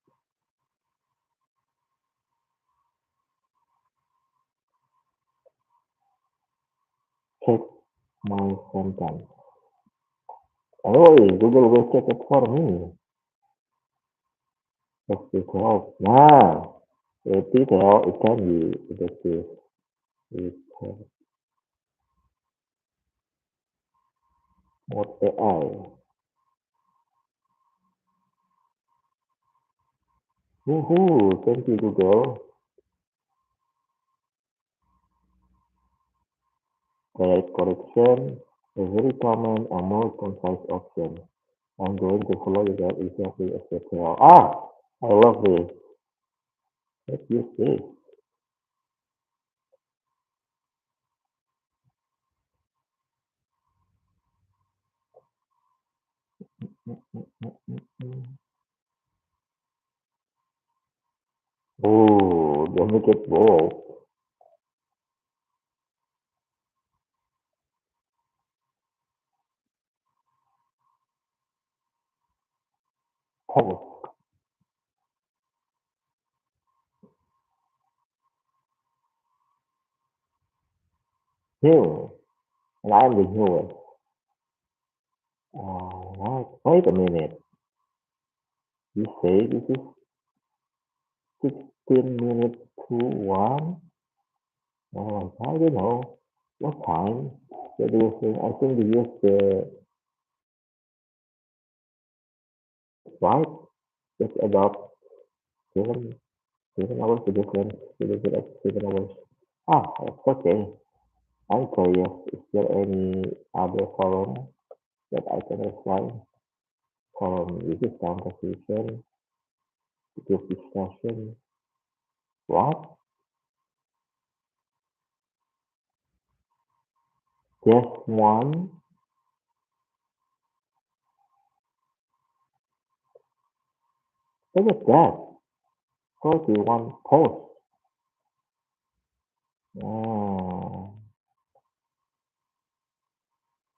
Check my sentence. Oh, Google will check it for me. Let's detail. Now, the detail it can be adjective. It what AI. Woohoo! Thank you, Google. Correct correction. A very common and more concise option. I'm going to follow you guys exactly as you tell. Ah, I love this. Let's use this. Oh, don't make it bold. Pause. New. And I'm the newest. Alright. Wait a minute. You say this is 16 minutes to 1? I don't know. What time? What do you think? I think we use the right. It's about 7 hours to different. We do it at 7 hours. Ah, it's okay. I'm curious. Is there any other forum that I can reply? Forum this is conversation, group discussion. What? Just one? Look at that. 41 posts. Oh,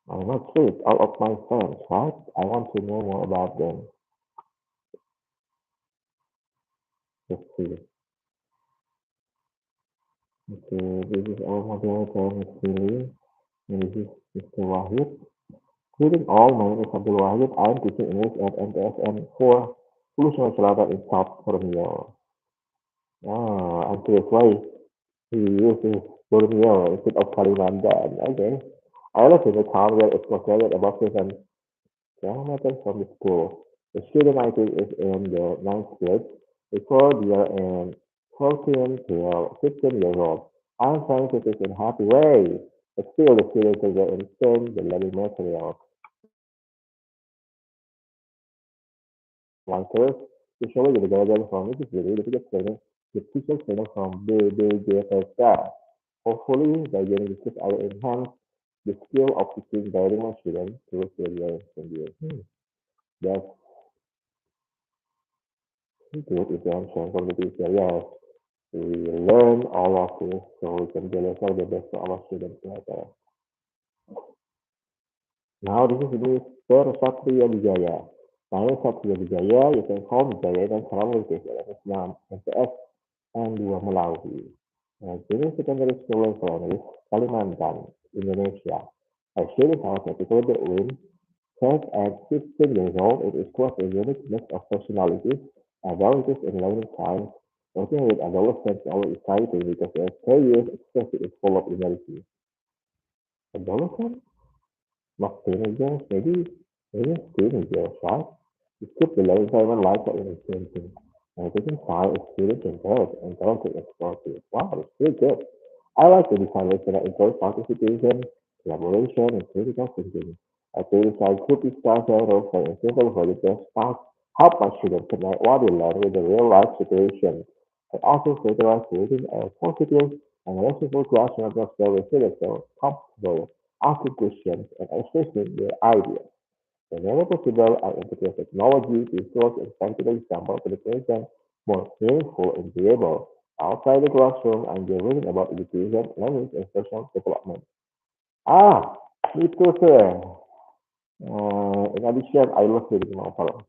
I'm not sure it's all of my friends, right? I want to know more about them. Let's see. Okay, this is our moderator, Ms. Lily, and this is Mr. Wahid. Greeting all, my name is Abdul Wahid. I am teaching English at MTSN 4, Ulusan Selatan in South Borneo. I'm curious why he uses Borneo instead of Kalimantan. Okay. I live in a town where it's located about 7 kilometers from the school. The student I think is in the ninth grade. The third year and 14 to 15 years old. I'm trying to teach in a happy way. But still the students are getting the learning material. One course, usually the guidance from which is really difficult training, the teacher training from BBGFSR. Hopefully, by getting the kids, I will enhance the skill of teaching guiding my students through failure and years. That's good intention from the teacher. Yes, we learn all of this so we can deliver the best to our students later. Now, this is Mr. Satria Wijaya. Saya Satria Wijaya, you can call me Jaya dan salam British atas nama MTS N2 Melawi. Jenis secondary school level Kalimantan, Indonesia. I share how typically win. First, at 15 years old, it is quite a unique mix of personalities, abilities, and learning styles. Working with adolescents is always exciting because their careers especially is full of energy. Adolescents? Not teenagers, maybe teenagers, right? You skip the learning time and life in experiencing. And taking time, experience, and growth, and growth to explore it. Wow, it's pretty good. I like the design that I enjoy participation, collaboration, and critical thinking. I feel design group style role for a simple for the best task, help my students connect what they learn with the real life situation. I also favorize creating a positive and respectful classroom atmosphere where students feel comfortable asking questions and expressing their ideas. Whenever possible, I integrate technology, visuals, and practical examples to make them more meaningful and enjoyable. Outside the classroom, I enjoy reading about education, language, and personal development. Ah, me too, sir. In addition, I love reading novels.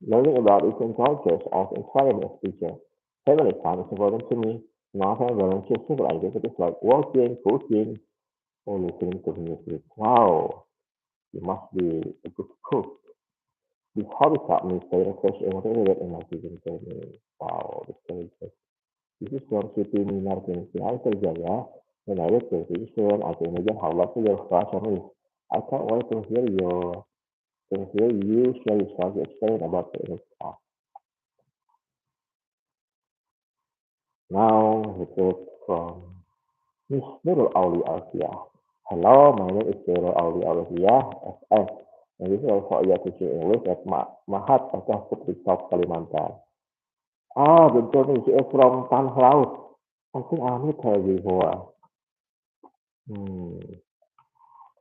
Learning about different cultures also inspires me as a teacher. Family time is important to me. Now I volunteer simple activities like walking, cooking, or listening to music. Wow, you must be a good cook. This hobby taught me staying fresh and motivated in my teaching journey. Wow, that's very good. This is from CPD Marketing Hai Kerjaya. When I read the vision, I can imagine how lovely your classroom is. I can't wait to hear you share your story explain about the English class. Now, we take from Miss Nurul Auli Alfia. Hello, my name is Nurul Auli Alfia, SS, and this is also a teacher English at Mahat Aceh Putri South Kalimantan. Ah, the journey is from Tanah Laut. I think I met her before. Hmm.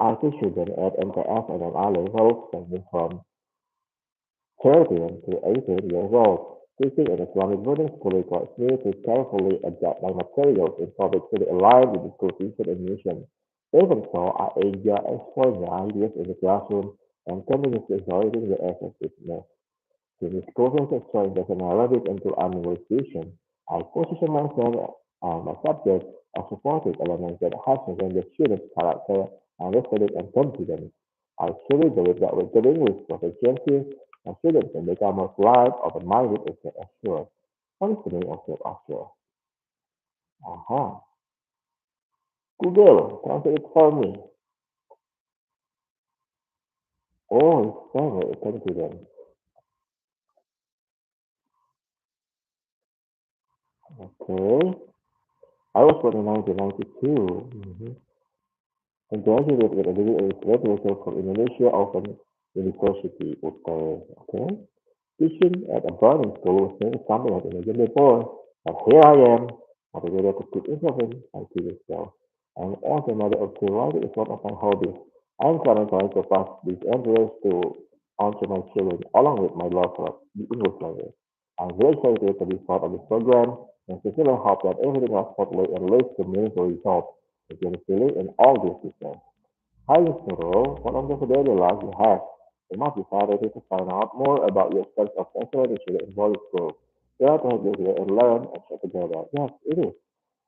I teach children at MTS and an A level, ranging from 13 to 18 years old. Teaching in Islamic boarding school requires me to carefully adapt my materials in public to align with the school teaching and mission. Even so, I enjoy exploring the ideas in the classroom and continuously evaluating their effectiveness. When the school is showing as an Arabic into administration, I position myself and my subject as supportive elements that enhance the student's character, understanding, and confidence. I truly believe that with good English proficiency, a student can become more polite, open-minded, and self-assured. What is the meaning of self-assured? Uh-huh. Google, translate it for me. Oh, it's very confident. Okay. I was born in 1992. I graduated with a degree in literature from Indonesia Open University, Utare. Okay. Teaching at a boarding school was never something I'd imagined before, but here I am, motivated to keep improving my previous skills. I'm also a mother of two. Writing is one of my hobbies. I'm currently trying to pass these endeavors to onto my children, along with my love for the English language. I'm very excited to be part of this program, and sincerely hope that everything else hopefully and leads to meaningful results. Again, feeling in all these details. Hi, Mr. Ro. What wonderful daily life you have. We must be ready to find out more about your sense of acceleration in voice school. Glad to have you here and learn and share together. Yes, it is.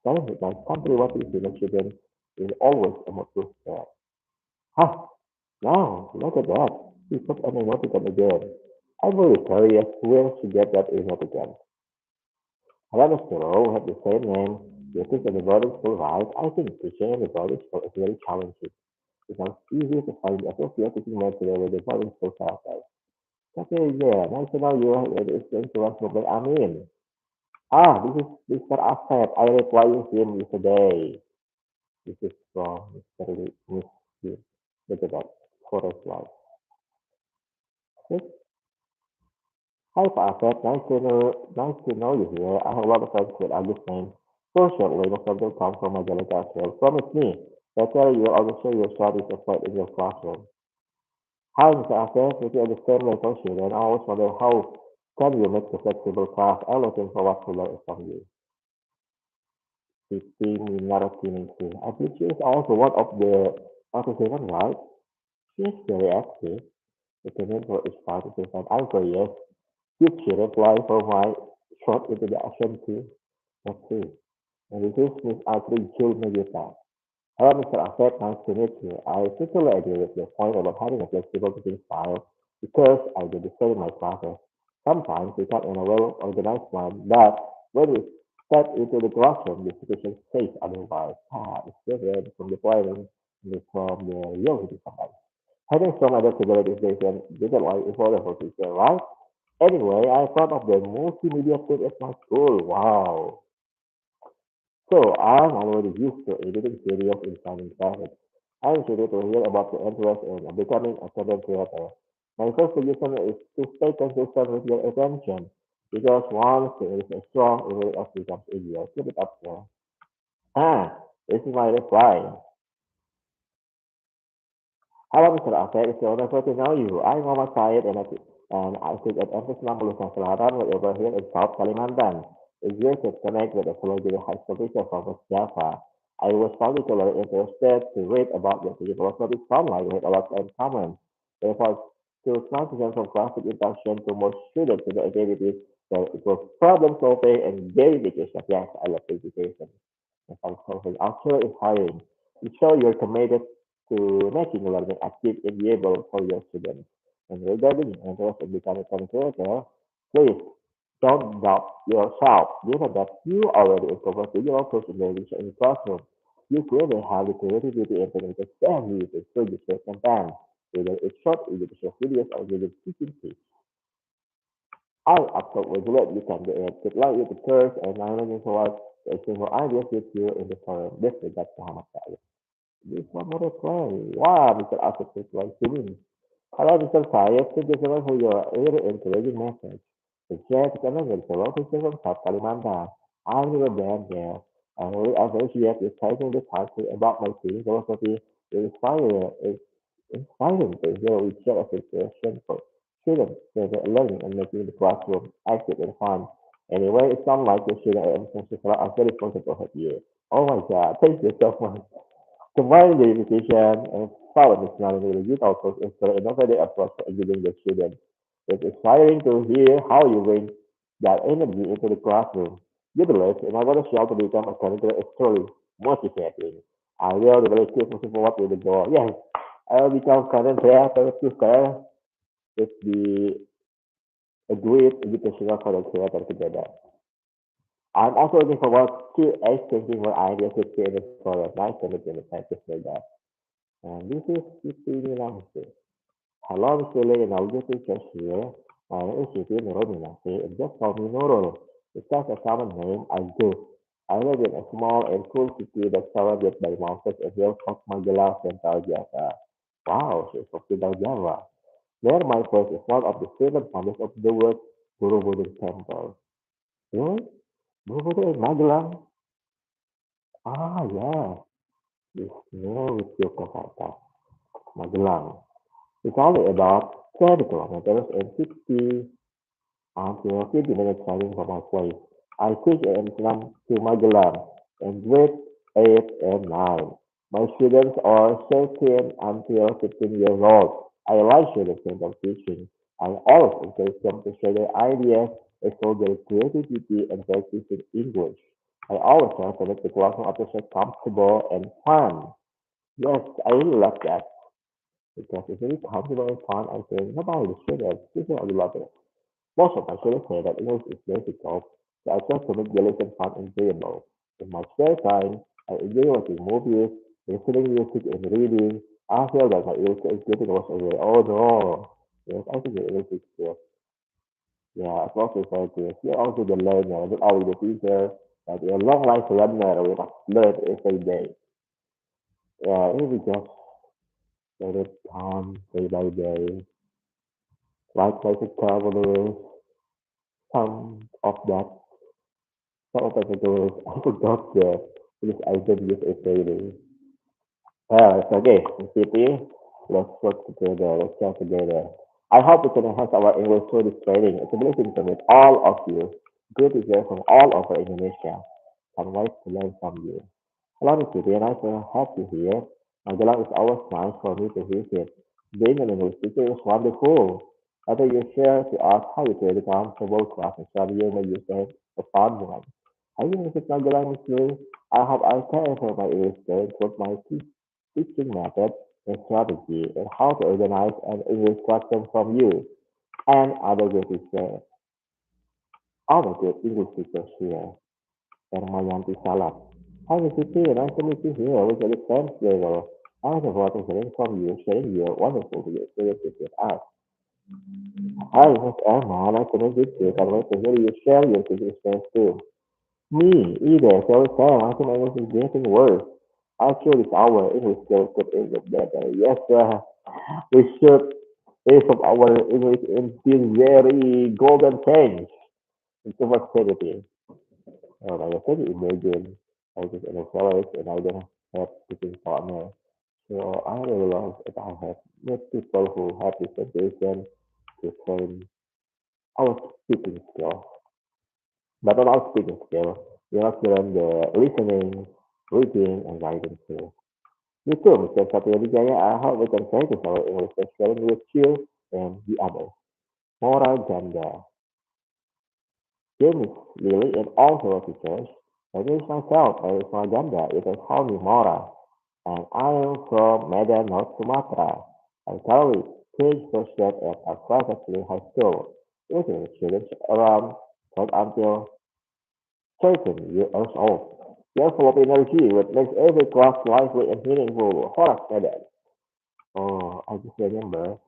Time with my country what is human children is always a more to share. Huh? Wow, look at that. He put an emoticon again. I'm really curious where she get that email again. Another fellow had the same name. You think everybody school right? I think teaching everybody school is very challenging. It sounds easy to find the associate teaching material with the boarding school characters. Okay, yeah, nice to know you had explained to us what I mean. Ah, this is Mr. Asep. I require him yesterday. This is from Mr. Miss. Look at that. Forest life. Hi, Asep. Nice to know you here. I have a lot of friends with Agus name. So shortly, most of them come from my Galata as well. Promise me that you will always show your studies effort in your classroom. Hi, Mr. Asep. If you understand my question, then I always wonder how can you make the flexible class? I'm looking forward to learn from you. Fifteen Minarati I believe she is also one of the participants, right? She is very active. The payment for each participant. I'm curious. Did she reply for my short introduction too? Let's see. And this is Miss Audrey Jill Megita. Hello, Mr. Asset. Nice to meet you. I totally agree with your point about having a flexible teaching style because I do the same in my classes. Sometimes we come in a well-organized one, but when we step into the classroom, the situation says otherwise. Ah, it's different from the point from the reality sometimes. Having some adaptability is a little why important for teacher, right? Anyway, I thought of the multimedia kit at my school. Wow. So I'm already used to editing videos in Signing Graphics. I'm excited to hear about your interest in becoming a content creator. My first suggestion is to stay consistent with your attention because once there is a strong, it will becomes easier. Keep it up there. Ah, this is my reply. Halo Mr. Asep, it's so wonderful to know you. I'm Muhammad Syed and I sit at Empress Lulusan Selatan way over here in South Kalimantan. It's great to connect with a fellow junior high school teacher from West Java. I was particularly interested to read about the philosophy sunlight with a lot in common. Therefore, to transition from classic instruction to more student to the activities that equals problem solving and verification. Yes, I love verification. And problem solving actually inspiring. You show you're committed to making learning active and enjoyable for your students. And regarding interest in becoming content creator, please don't doubt yourself. Given that you already incorporate digital tools in the in the classroom, you clearly have the creativity and technical savvy to produce your content, whether it's short educational videos or video teaching tips. I absolutely believe you can do it. Good luck with the course, and I'm looking forward to exchanging more ideas with you in the forum. This is Muhammad Said. This one more reply. Wow, Mr. Asif replies to me. Hello, Mr. Syed. Thank you so much for your very encouraging message. The chat is another fellow teacher from South Kalimantan. I'm never been there. I really appreciate you taking the time to about my teaching philosophy. It's inspiring to hear we share appreciation for students, their learning and making the classroom active and fun. Anyway, it sounds like you should have I'm very responsible for you. Oh my god, thank you so much. Combine the education and power technology with youth outputs is an innovative approach to engaging the students. It's inspiring to hear how you bring that energy into the classroom. Nevertheless, in order to show to become a character is truly motivating. I will really keep moving forward with the goal. Yes, I will become content creator to share with the agreed educational content creator together. I'm also looking forward to exchanging more ideas with you in the forum. Nice to meet you, thank you for that. And this is Siti Minangsi. Hello, Mr. Leonardo teachers here. My name is Siti Nurul Minangsi, and just call me Nurul. It's just a common name I do. I live in a small and cool city that's surrounded by mountains and hills of Magelang, Central Java. Wow, she's from Central Java. There, my place is one of the seven wonders of the world, Borobudur Temple. Really? Borobudur in Magelang? Ah, yeah. It's near with Yogyakarta, Magelang. It's only about 30 kilometers and 50 until 50 minutes driving from my place. I teach in Islam to Magelang in grade 8 and 9. My students are 13 until 15 years old. I like sharing simple teaching. I always encourage them to share their ideas, explore their creativity, and practice in English. I always try to make the classroom atmosphere comfortable and fun. Yes, I really love that. because it's really comfortable and fun and saying nobody is students, teacher or lovers. Most of my students say that English is difficult, so I try to make the lesson fun and enjoyable. In my spare time, I enjoy watching movies, listening music and reading. I feel that my English is getting worse away. Oh no! Yes, I think the English is good. Yeah, as long as I do. You're also the learner, not only the teacher, but you're a long life learner. We must learn every day. Yeah, it will just let it come day by day. Like a travelers, some of that, some of the travelers, I forgot this item use every day. It's okay. In CP, let's work together. Let's share together. I hope we can enhance our English through this training. It's a blessing to meet all of you. Good to hear from all over Indonesia. Can't wait to learn from you. Hello, Miss Siti, nice to have you here. Magelang is always nice for me to visit. Being an English teacher is wonderful. After you share to us how you create a comfortable class and study, you may use a fun one. I think Mrs. Magelang is new. I hope I can improve my English skills with my teaching method and strategy and how to organize an English classroom from you and other good teachers. Other good English teachers here. Permayanti Salat. Hi, Mr. T. Nice to meet you here with the Defense level. I was about to hearing from you, sharing your wonderful experiences with us. Hi, Miss Emma. Nice to meet you too. Can't wait to hear you share your teaching experience too. Me, either. So Sam, I think my English is getting worse. Actually, it's our English skills get English better. Yes, we should improve our English into very golden things. It's too much creativity. Like I said, imagine I just in a college and I don't have teaching partner. So I really love if I have met people who have this education to train our speaking skills. But not our speaking skill. We have to learn the listening, reading, and writing too. You too, Mr. Satya Wijaya. I hope we can practice our English by sharing with you and the others. Moral gender. James, Lily, and also teachers. I introduce myself. I is Maganda. You can call me Mora. And I am from Medan, North Sumatra. I currently teach first grade at a private high school, teaching students around 12 until 13 years old. They are full of energy, which makes every class lively and meaningful. Horace Medan. Oh, I just remember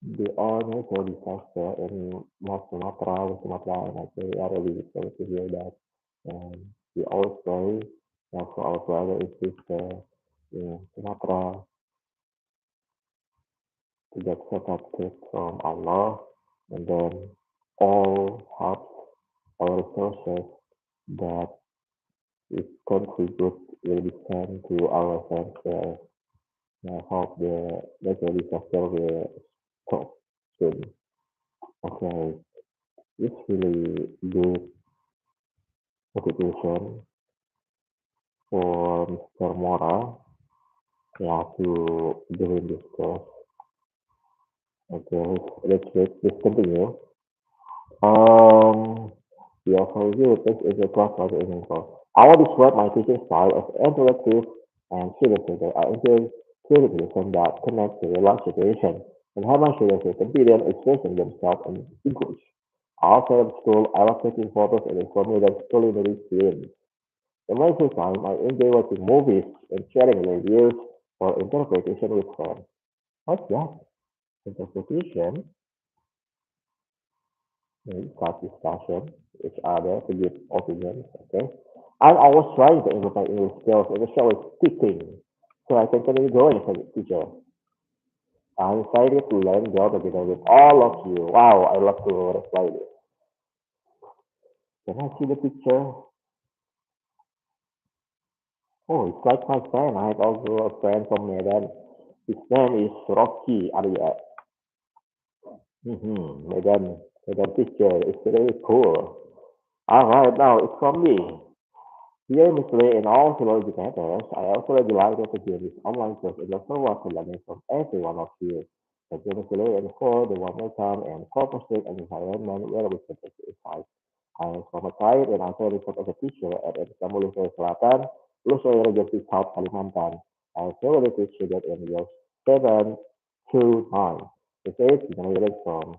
the all natural disaster in North Sumatra, and I say I really sorry to hear that. And we always pray for our brother and sister in Sumatra to get protected from Allah, and then all help our resources that we contribute will be sent to our friends there. And I hope the natural disaster will stop soon. Okay, it's really good motivation for Mr. Mora, yeah, to join this course. Okay, let's continue. Um, yeah, for you, this is a class for the evening course. I will describe my teaching style as interactive and student-centered. I enjoy creativity that connect to real life situations and have my students feel confident expressing themselves in English. Outside of school, I love taking photos and informing them culinary experience. In my free time, I enjoy watching movies and sharing reviews or interpretation with friends. What's that? Interpretation? Start discussion with each other to give opinions. Okay. I'm always trying to improve my English skills, and the show is speaking, so I can continue growing as a teacher. I'm excited to learn grow together with all of you. Wow, I love to reply this. Can I see the picture? Oh, it's like my friend. I have also a friend from Medan. His name is Rocky Arya. Medan picture. It's really cool. All right, now it's from me. Dear Miss Lee and all fellow educators, I also would delighted to hear this online course and look forward to learning from every one of you. Thank you, Miss Lee, and for the one more time and purposeful and environment where we can exercise. I am from a child and I serve as a teacher at Sulawesi Selatan, Lusoi Regency South Kalimantan. I am very appreciated in yours. 7 to 9. It is generated from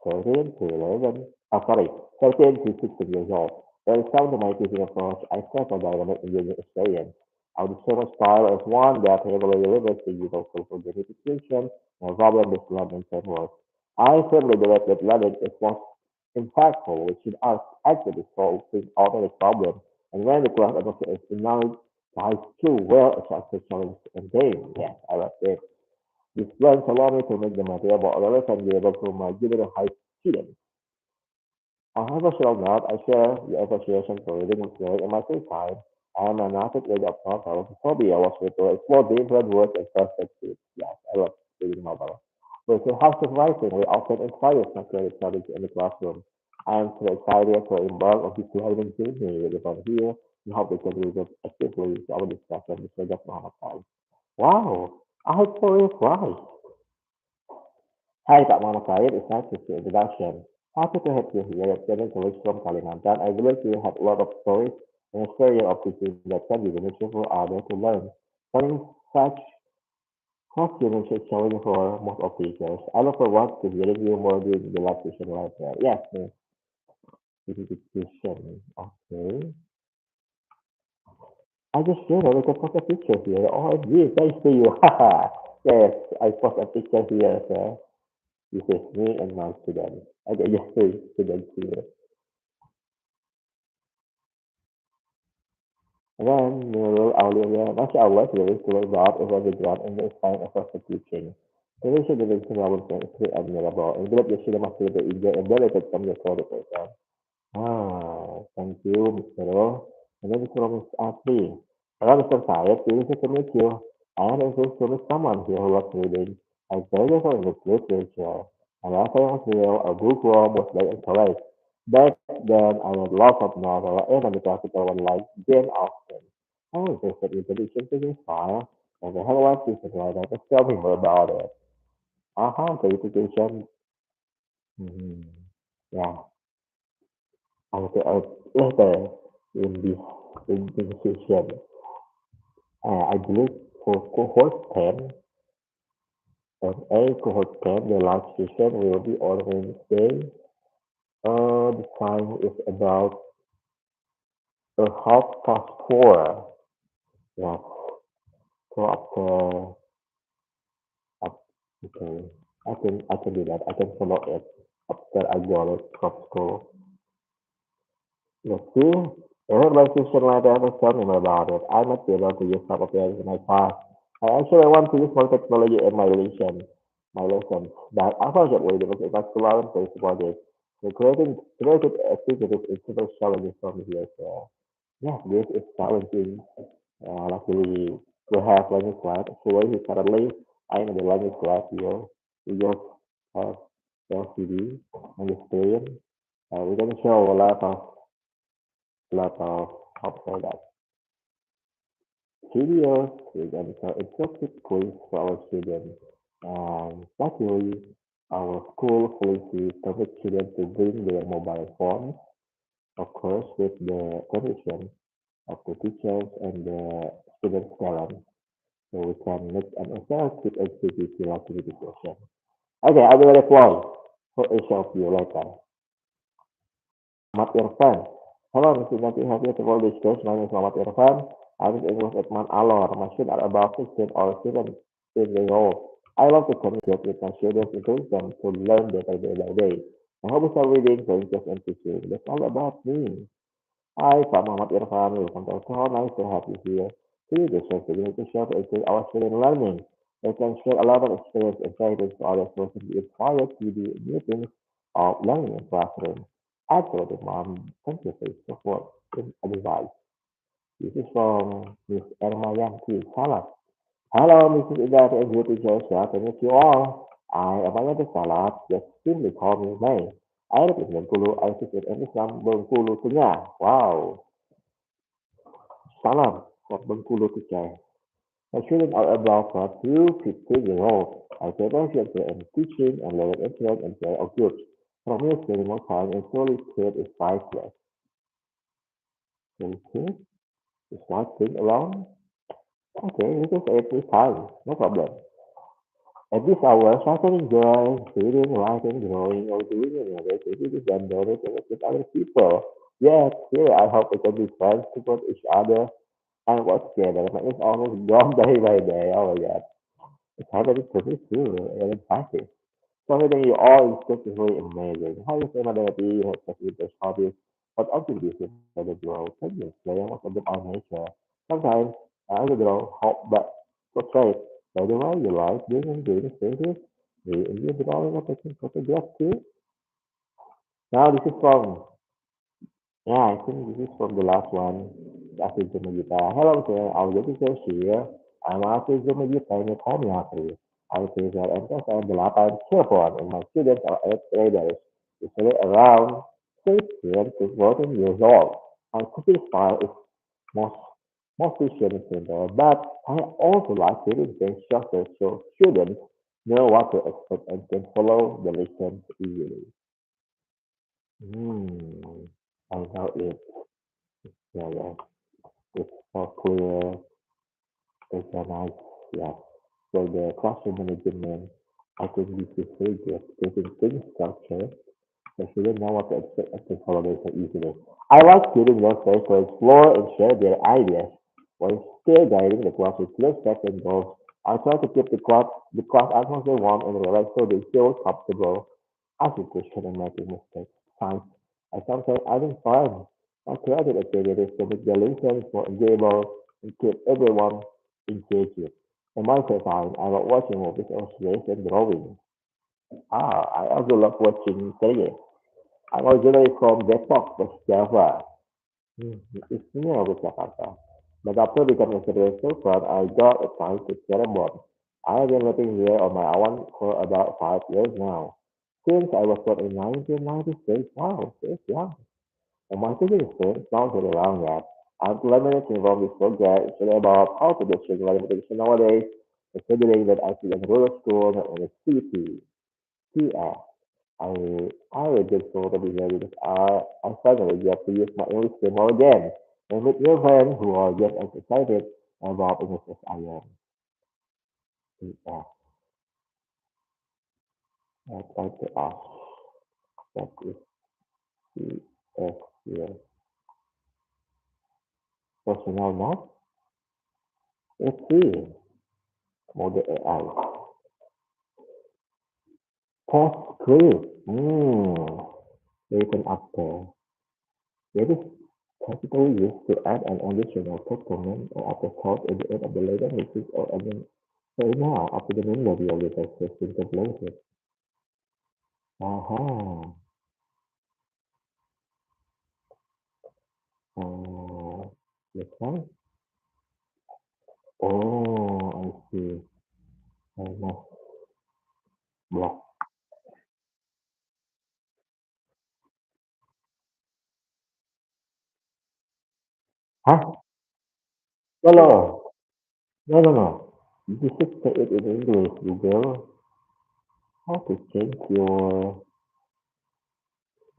13 to 11, sorry, 13 to 16 years old. There is some to my teaching approach. I set a dynamic engaging experience. Our discernment style is one that heavily delivers the use of social gamification and problem-based learning framework. I firmly believe that learning is most impactful, which should us actually solving automatic problems. And when the class atmosphere is dynamic, guys too well attractive challenge and game. Yes, I love it. This plans allow me to make the material more relevant and able to my junior high students. On a personal note, I share the appreciation for reading and hearing in my free time. I am an avid reader of novels. Hobby allows me to explore different words and perspectives. Yes, I love reading novels. With the house of writing, we often inspires my creative knowledge in the classroom. I am so excited to embark on this learning journey with everyone here and hope they contribute actively to our discussion with subject matter. Wow, I totally right. Hai Kak Muhammad Said, it's nice to see you introduction. Happy to have you here at Seven College from Kalimantan. I believe you have a lot of stories and experience of teaching that can be beneficial for others to learn. Finding such questions is challenging for most of teachers. I look forward to hearing you more during the last session later. Yes, Miss Education. Okay. I just realized I can post a picture here. Oh, geez, I see you. Yes, I post a picture here, sir. This is me and my student. Okay, just three students here. Then Nurul Aulia, Masya Allah, seluruh seluruh bab over the ground and the sign of our teaching. Indonesia dengan semua pun istri admirable. And glad you should have mastered the India and benefited from your quality program. Ah, thank you, Mr. Ro. And then Mr. Miss Ashley. Hello, Mr. Syed. Pleased to meet you. I am interested to meet someone here who loves reading. I value for English literature. And also I feel a bookworm was very encouraged. Back then, I read lots of novels and the classical one like Jane Austen. I was interested in the fiction style, and the hell was this writer to tell me more about it. Uh-huh, the education. Mm-hmm. Yeah. Later in this session, I believe for cohort 10 and A cohort 10, the last session will be on Wednesday. The time is about 4:30. Yeah, so okay, I can do that. I can follow it after I got it from school. Yes, see, every session like that was tell me more about it. I might be able to use some of it in my class. I actually want to use more technology in my lessons. But unfortunately, there was a particular and place about it. So creating activities is super challenging for me here. So yeah, this is challenging. Luckily, we have language lab. Actually, currently, I am in the language lab here. We just have LCD and the screen. We can show a lot of how to say that videos. We can show interactive quiz for our students. Luckily, our school policy permits students to bring their mobile phones, of course, with the permission of the teachers and the students' parents. So we can make an interactive activity like activity session. Okay, I will reply for each of you later. Muhammad Irfan. Hello, Mr. Nanti happy to all discuss. My name is Muhammad Irfan. I am English at Man Alor. My students are about 16 or 17 years old. I love to communicate with my students, encourage them to learn better day by day. My hobbies are reading, science, and teaching. That's all about me. Hi, Pak Muhammad Irfan. Welcome to our show. Nice to have you here. Please just share the to share to encourage our student learning. They can share a lot of experience and guidance to others who can be inspired to do new things or learning in classroom. Absolutely, Mom. Thank you for your support and advice. This is from Miss Irma Yanti. Hello, Mrs. Ida and good teacher. Nice to meet you all. I am Yanti Salat. Just simply call me May. I live in Bengkulu. I visit in Islam Bengkulu Tengah. Wow. Salam from Bengkulu teacher. My children are about 12 to 15 years old. I take passion in teaching and learning interest and share of groups. For me, spending more time in solitude is priceless. Solitude is not being alone. Okay, we can say it with time. No problem. At this hour, Saturn enjoys reading, writing, drawing, or doing any other activities than donate with other people. Yes, here I hope we can be friends, support each other, and work together. But it's almost gone day by day. Oh my god. It's happening to me too, and it's fast. Something you all is just really amazing. How you say ability, you have such interest hobbies, but often this is by the grow. Can you play most of them are nature? Sometimes I don't know how but portrait. By the way, you like being in doing stages? Do you enjoy drawing or taking photographs too? Now this is from yeah, I think this is from the last one. After Jumagita. Hello sir, I was getting to here. I'm after Jumagita in home after. I was here and saya 8 telepon and my students are 8th graders. Usually around 13 to 14 years old. My cooking style is most, mostly student centered, but I also like reading things structured so students know what to expect and can follow the lessons easily. Hmm, I know it. Yeah, yeah. It's so clear, organized, yeah. So the classroom management, I think this is very good. Getting things structured, so students know what to expect and can follow this so easily. I like students those days to explore and share their ideas while still guiding the class with clear steps and goals. I try to keep the class atmosphere warm and relaxed so they feel comfortable asking questions and making mistakes. Times I sometimes adding fun or creative activities to make the lessons more enjoyable and keep everyone engaged. In my free time, I love watching movies or series and drawing. I also love watching series. I'm originally from Depok, West Java. It's near with Jakarta. But after becoming a citizen surfer, I got assigned to Cirebon. I have been living here on my own for about 5 years now. Since I was born in 1996, wow, so young. And my thinking experience sounds really around that. I'm limited to involve this project. It's really about how to do regular education nowadays, considering that I see in rural school, not in the city. Yeah, I I would just go to the because I finally get to use my English more again and meet new friends who are just as excited about English as I am. Yeah, I'd like to ask what is CS here? Personal note? Let's see. Model AI. Postscript. Written after. It is typically used to add an additional text comment or after thought at the end of the later message or even so now after the main body of the text has been completed. Aha. This one? Oh, I see. I must block. Huh? No, no, no, no, no. You should say it in English, Google. How to change your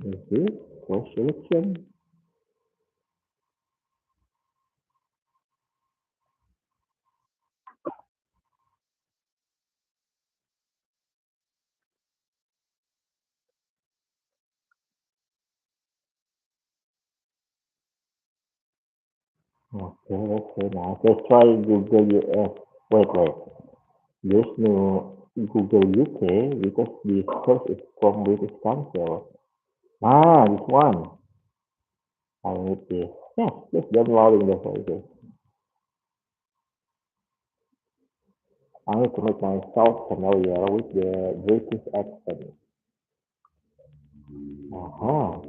this selection? Okay, that's very nice. Let's try Google US. Wait. There's no Google UK because this course is from British Council. This one. I need this. Yes, just downloading the photos. I need to make myself familiar with the British accent. Uh-huh.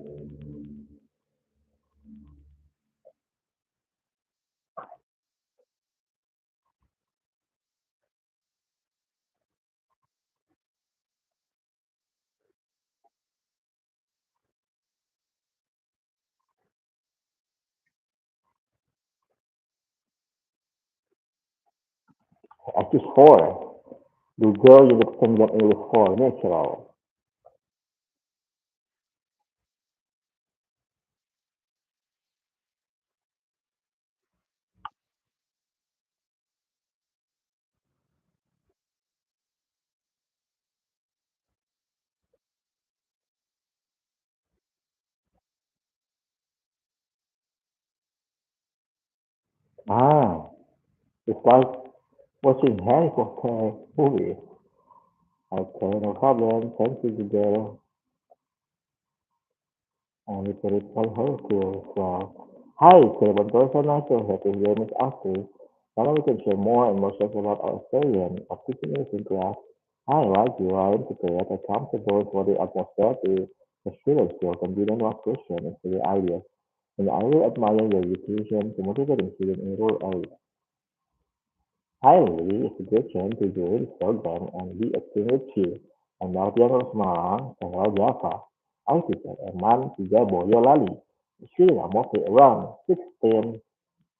I choose four. Google Unit Kingdom English 4, natural. Ah, it's like watching Harry Potter movie. Okay, no problem. Thank you, Google. Only spiritual Hercule as well. Hi, Caleb Person here to hear Miss Ashley. Now we can share more and more stories about our experience of teaching English in class. I like you are to create a comfortable for the atmosphere to the students feel confident to ask questions and share ideas. And I will admire your dedication to motivating students in rural areas. Hi, Lee. It's a great chance to join this program and be a team with you. I'm Alfian Rosman, tanggal Java. I teacher Eman Tiga Boyolali. She is mostly around 16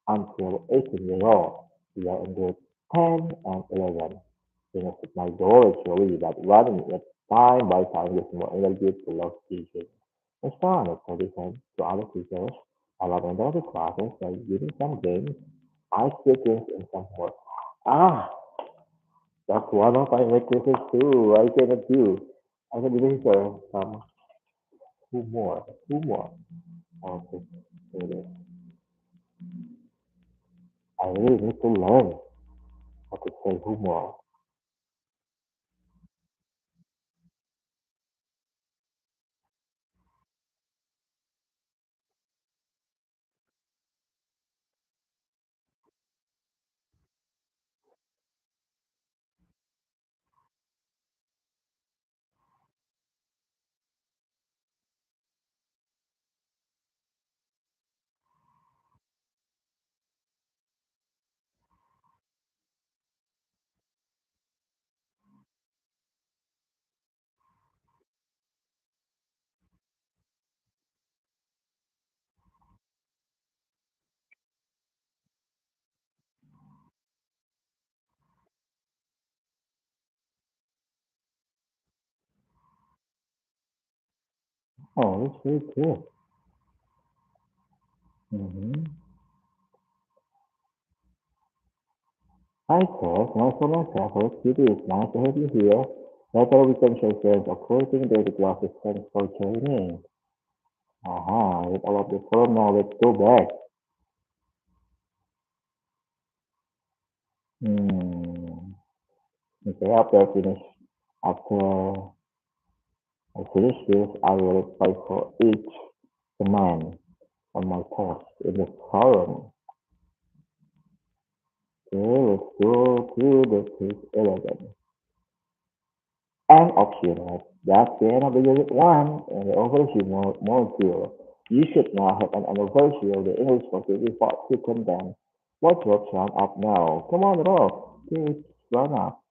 until 18 years old. We are in grade 10 and 11. You know, my goal is really that running it time by time with more energy to love teaching. It's fun to listen to other teachers. I love interactive classes by using some games, ice breakings, and some more. Ah, that's one of my weaknesses too. I cannot do. I can believe some humor. Humor. Okay. Really. I really need to learn how to say humor. Oh, that's very good. Mm-hmm. Hi, Chris. Nice for myself. It is nice to have you here. Later we can share friends of courting daily classes. Thanks for joining. With all of the forum now, let's go back. Hmm. Okay, after I finish this, I will reply for each command on my post in the forum. Okay, let's go to the page 11. End of unit. That's the end of the unit 1 and the overview module. You should now have an overview of the English vocabulary part to content. What works run up now? Come on, Rob. Please run up.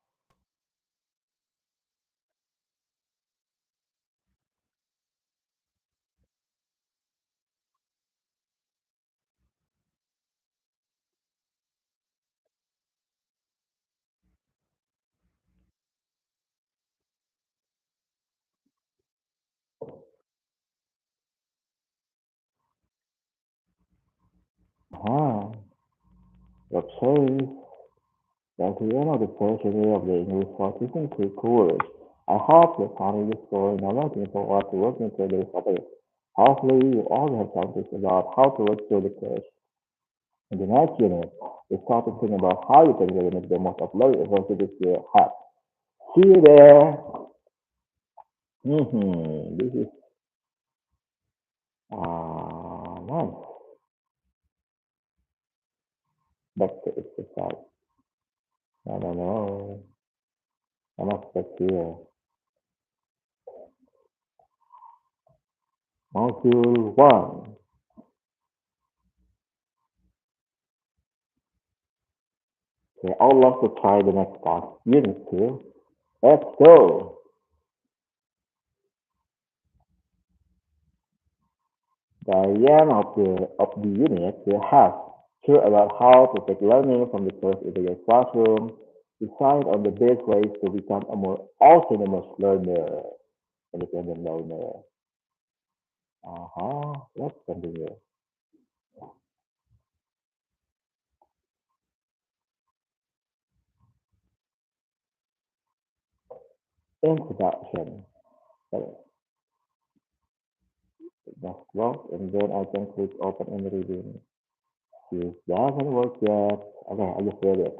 Ah, okay. That's the end of the first review of the English for teaching two course. I hope you found it useful and are looking forward to working through this topic. Hopefully you all have something about how to work through the course. In the next unit, we start to think about how you can really make the most of learning opportunities you have. See you there. This is nice. Back to exercise. No, no, no. I must back here. Module 1. Okay, I would love to try the next part. Unit 2. Let's go. By the end of the unit, you have sure about how to take learning from the course into your classroom, decide on the best ways to become a more autonomous learner, independent learner. Let's continue. Introduction. So just close and then I can click open and reading. This doesn't work yet. Okay, I just read it.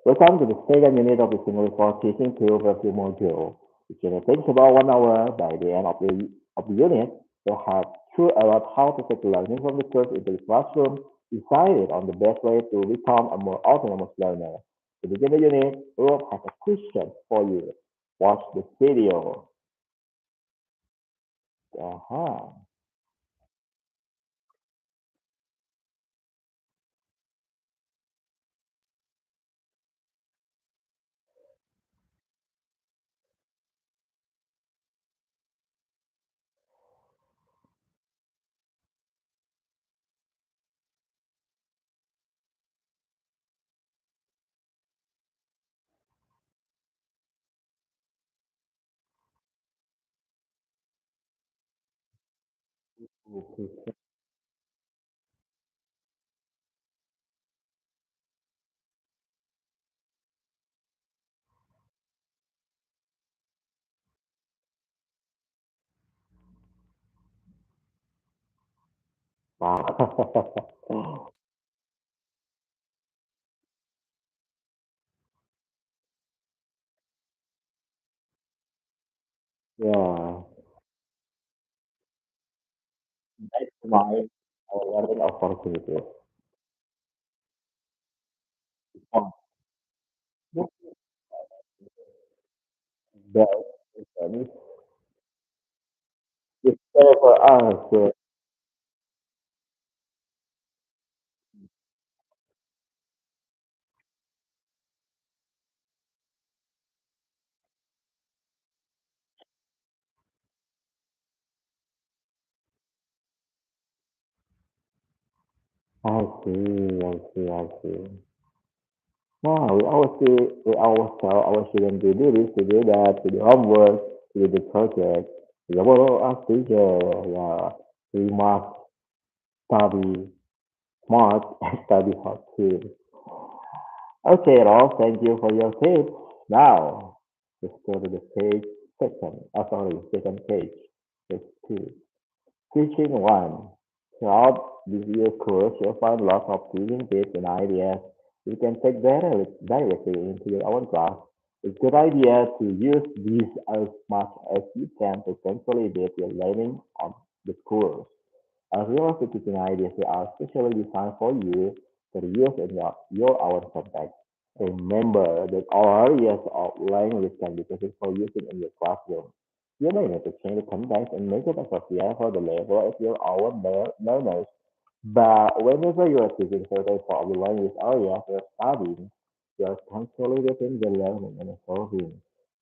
Welcome to the second unit of the Single for Teaching 2 review module. It generally takes about 1 hour. By the end of the unit, you'll have two about how to take learning from the course into the classroom, decided on the best way to become a more autonomous learner. To begin the unit, Rob has a question for you. Watch the video. Uh-huh. Wow. Yeah, that's my learning opportunity. Oh, look, that is it's better for us. I see, I see, I see. Wow, we always tell our students to do this, to do that, to do homework, to do the project. Yeah, well, as teacher, yeah, we must study smart and study hard too. Okay, Rob, thank you for your tips. Now, let's go to the page second. Oh, sorry, second page. Page two. Teaching one. Throughout this year's course, you'll find lots of teaching tips and ideas you can take directly into your own class. It's a good idea to use these as much as you can to consolidate your learning on the course. As well as the teaching ideas that are specially designed for you to use in your own context. Remember that all areas of language can be tested for using in your classroom. You may need to change the context and make it appropriate for the level of your own learners. But whenever you are teaching certain part of the language area you're studying, you are consolidating the learning and solving.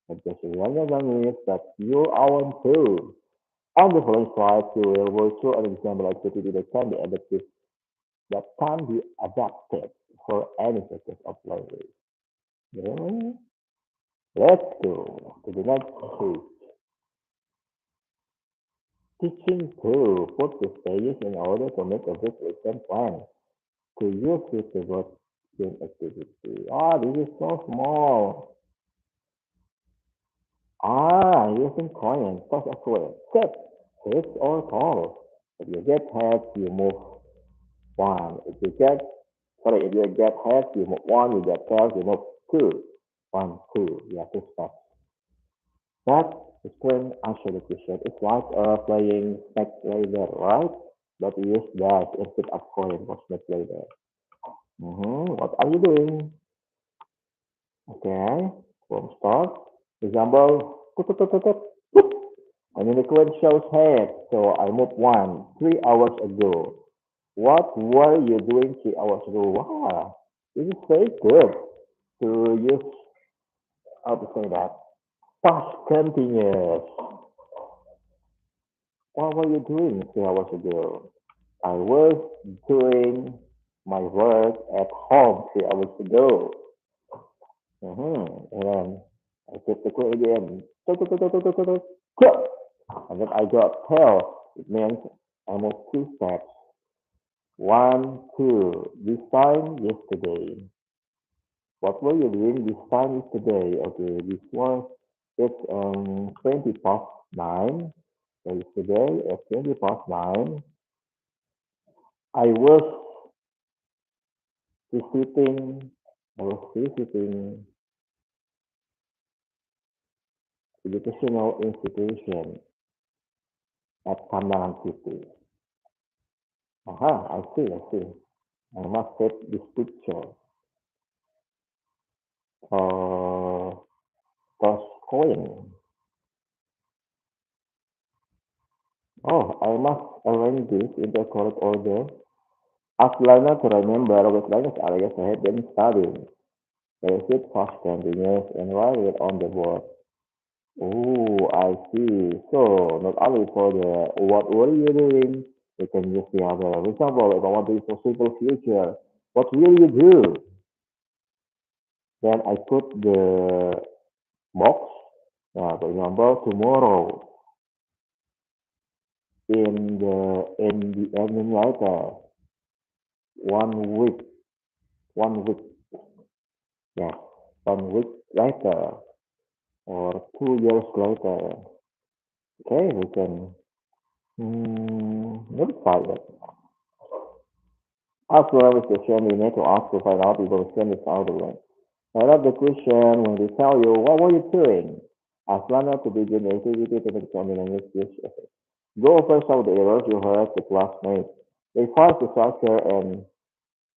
Not just learning language, but your own too. On the following slide, you will work through an example activity that can be adapted for any subject of language. Yeah. Let's go to the next page. Teaching to put the stages in order to make a good lesson plan. To use with the working activity. Ah, this is so small. Ah, using coins. That's a coin. Set, hit or tall. If you get heads, you move one. If you get heads, you move one. You get tails, you move two. One, two. You have two steps. That is when answer the question. It's like playing snake laser, right? But you use dash instead of coin for snake laser. What are you doing? Okay, from start. Example, tut, tut, tut, tut, tut, tut. And then the coin shows head. So I moved one 3 hours ago. What were you doing 3 hours ago? Wow, this is very good to use, how to say that? Past continuous. What were you doing 3 hours ago? I was doing my work at home 3 hours ago. And then I took the quick again. And then I got tail. It means I moved two steps. One, two. This time yesterday. What were you doing this time yesterday? Okay, this was it's 20 past 9. So yesterday at 20 past 9, I was. visiting, I was visiting educational institution at Tambalang City. I see, I see. I must take this picture. Uh, Toss coin. Oh, I must arrange this in the correct order. Ask learner to remember which language areas I have been studying. Place it past continuous and write it on the board. Oh, I see. So, not only for the what were you doing, you can use the other. For example, if I want to use for simple future, what will you do? Then I put the box, for example, tomorrow in the ending later, 1 week, 1 week, yeah, 1 week later, or 2 years later. Okay, we can modify that. Ask whatever question we need to ask to find out if the question is out of line. I love the question when they tell you, what were you doing? Ask learner to begin the activity to determine language use. Go over some of the errors you heard the classmates. Revise the structure and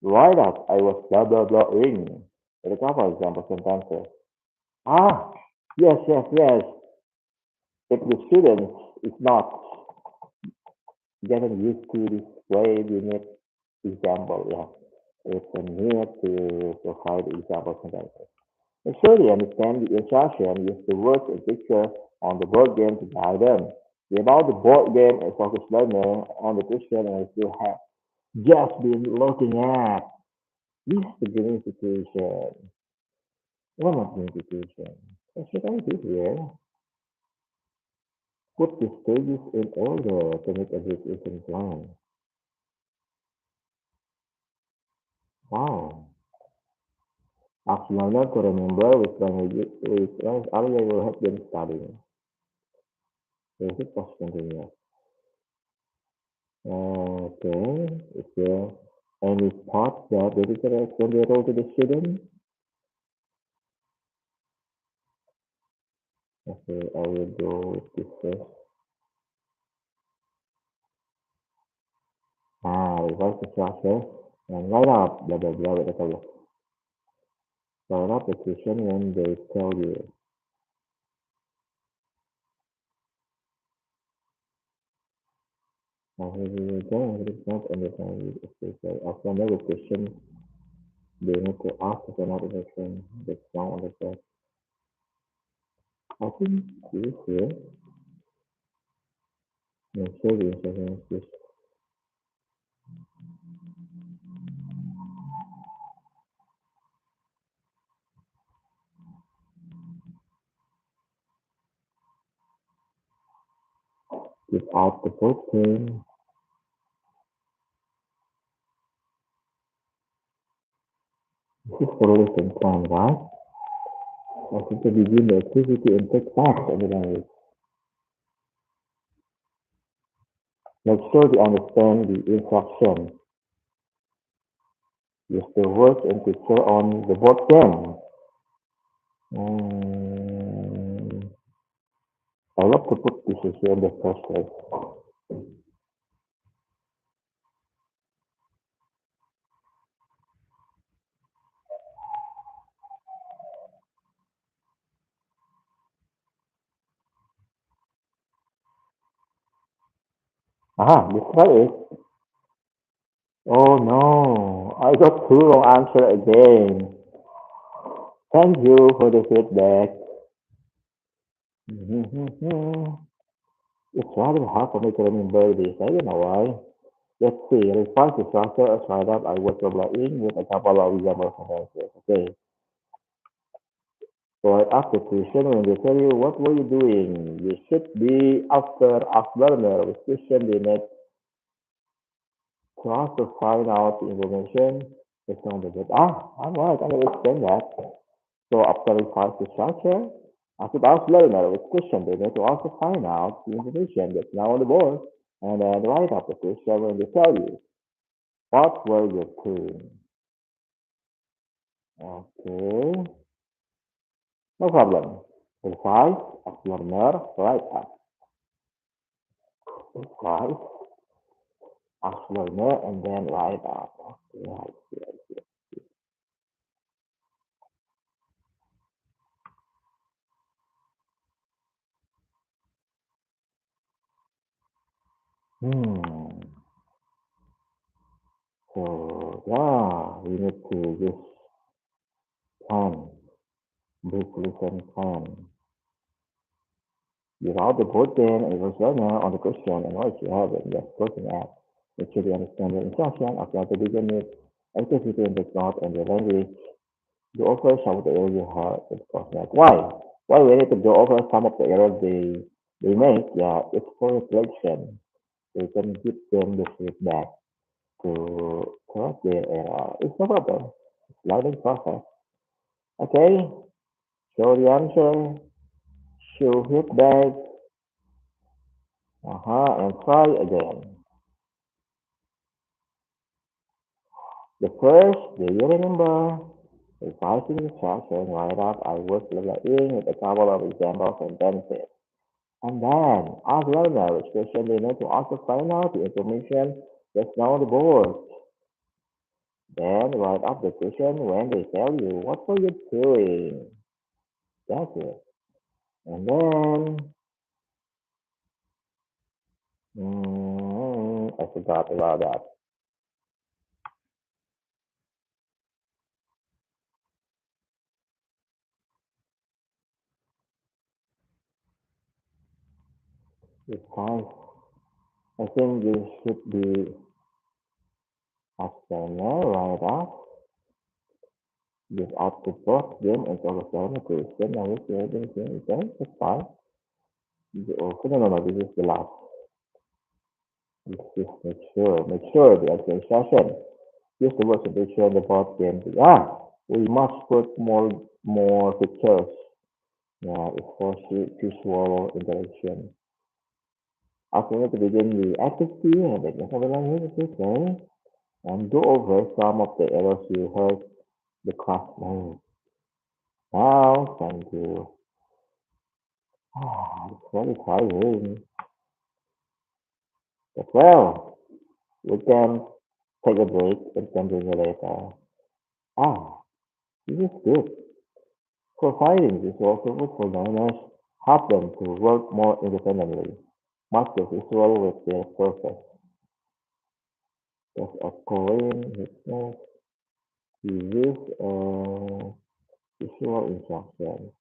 write up, I was blah blah blah ing. With a couple example sentences. Ah, yes, yes, yes. If the student is not getting used to this way, we need example, yeah. It's a need to provide example sentences. Make sure they understand the instruction, use the words and picture on the board game to guide them. The about the board game and focus learner on the question and you have just been looking at. This is the gamification. One of gamification. What should I do here? Put the stages in order to make a execution plan. Wow. Ask learner to remember which language area you have been studying. Is it past continuous? Okay. Is there any part that the teacher explained the role to the student? Okay, I will go with this first. Revise the structure and write up blah blah blah with the color. Write up the question when they tell you. Here we go. It is not understand it. After another question, they need to ask if another question that's wrong on the test. I think this here, make sure the instruction is without the protein. This is for lesson plan, right? I think to begin the activity and take part in the language. Make sure they understand the instruction. Use the words and picture on the board game. Mm, I love to put this here in the first place. This one is. Oh no, I got two wrong answer again. Thank you for the feedback. It's rather hard for me to remember this. I don't know why. Let's see. Response to structure as right up. I was in with a couple of example sentences. Okay. So I ask the question when they tell you what were you doing? You should be after ask learner with question they make try to find out the information based on the data. All right, I will explain that. So after we find the structure, I should ask learner with question. They need to also find out the information that's now on the board and then write up the question when they tell you what were you doing. Okay, no problem. Revise as learner right up. Revise as learner and then write up. Okay, I see, I see. Hmm. So yeah, we need to use plan, brief listen plan. Without the board game and was learner on the question and what you have in just question app. Make sure you understand the instruction of the begin with activity and the not and the language. Go over some of the errors you have in Cosmec. Why? Why we need to go over some of the errors they make? Yeah, it's for reflection. We can give them the feedback to correct their error. It's no problem. It's learning process. Okay, show the answer, show feedback, and try again. The first, do you remember? Revising the instruction right up, I was learning with a couple of examples and sentences. And then, ask learner which question they need to also find out the information that's now on the board. Then write up the question when they tell you what were you doing. That's it. And then, I forgot about that. This time, I think you should be ask learner right up. Give out the both game and solo learner question. Now, if you're going to okay, that's fine. Okay, no, this is the last. This is make sure the answer instruction. Use the word to make sure the board game. We must put more pictures. Yeah, it's for visual interaction. After to begin the activity and then you have a language okay, and go over some of the errors you heard the class made. Now, thank you. It's very tiring. But well, we can take a break and continue later. Ah, this is good. Providing visual tools for learners help them to work more independently. Master visual with their purpose. There's a Korean business. We use visual instruction.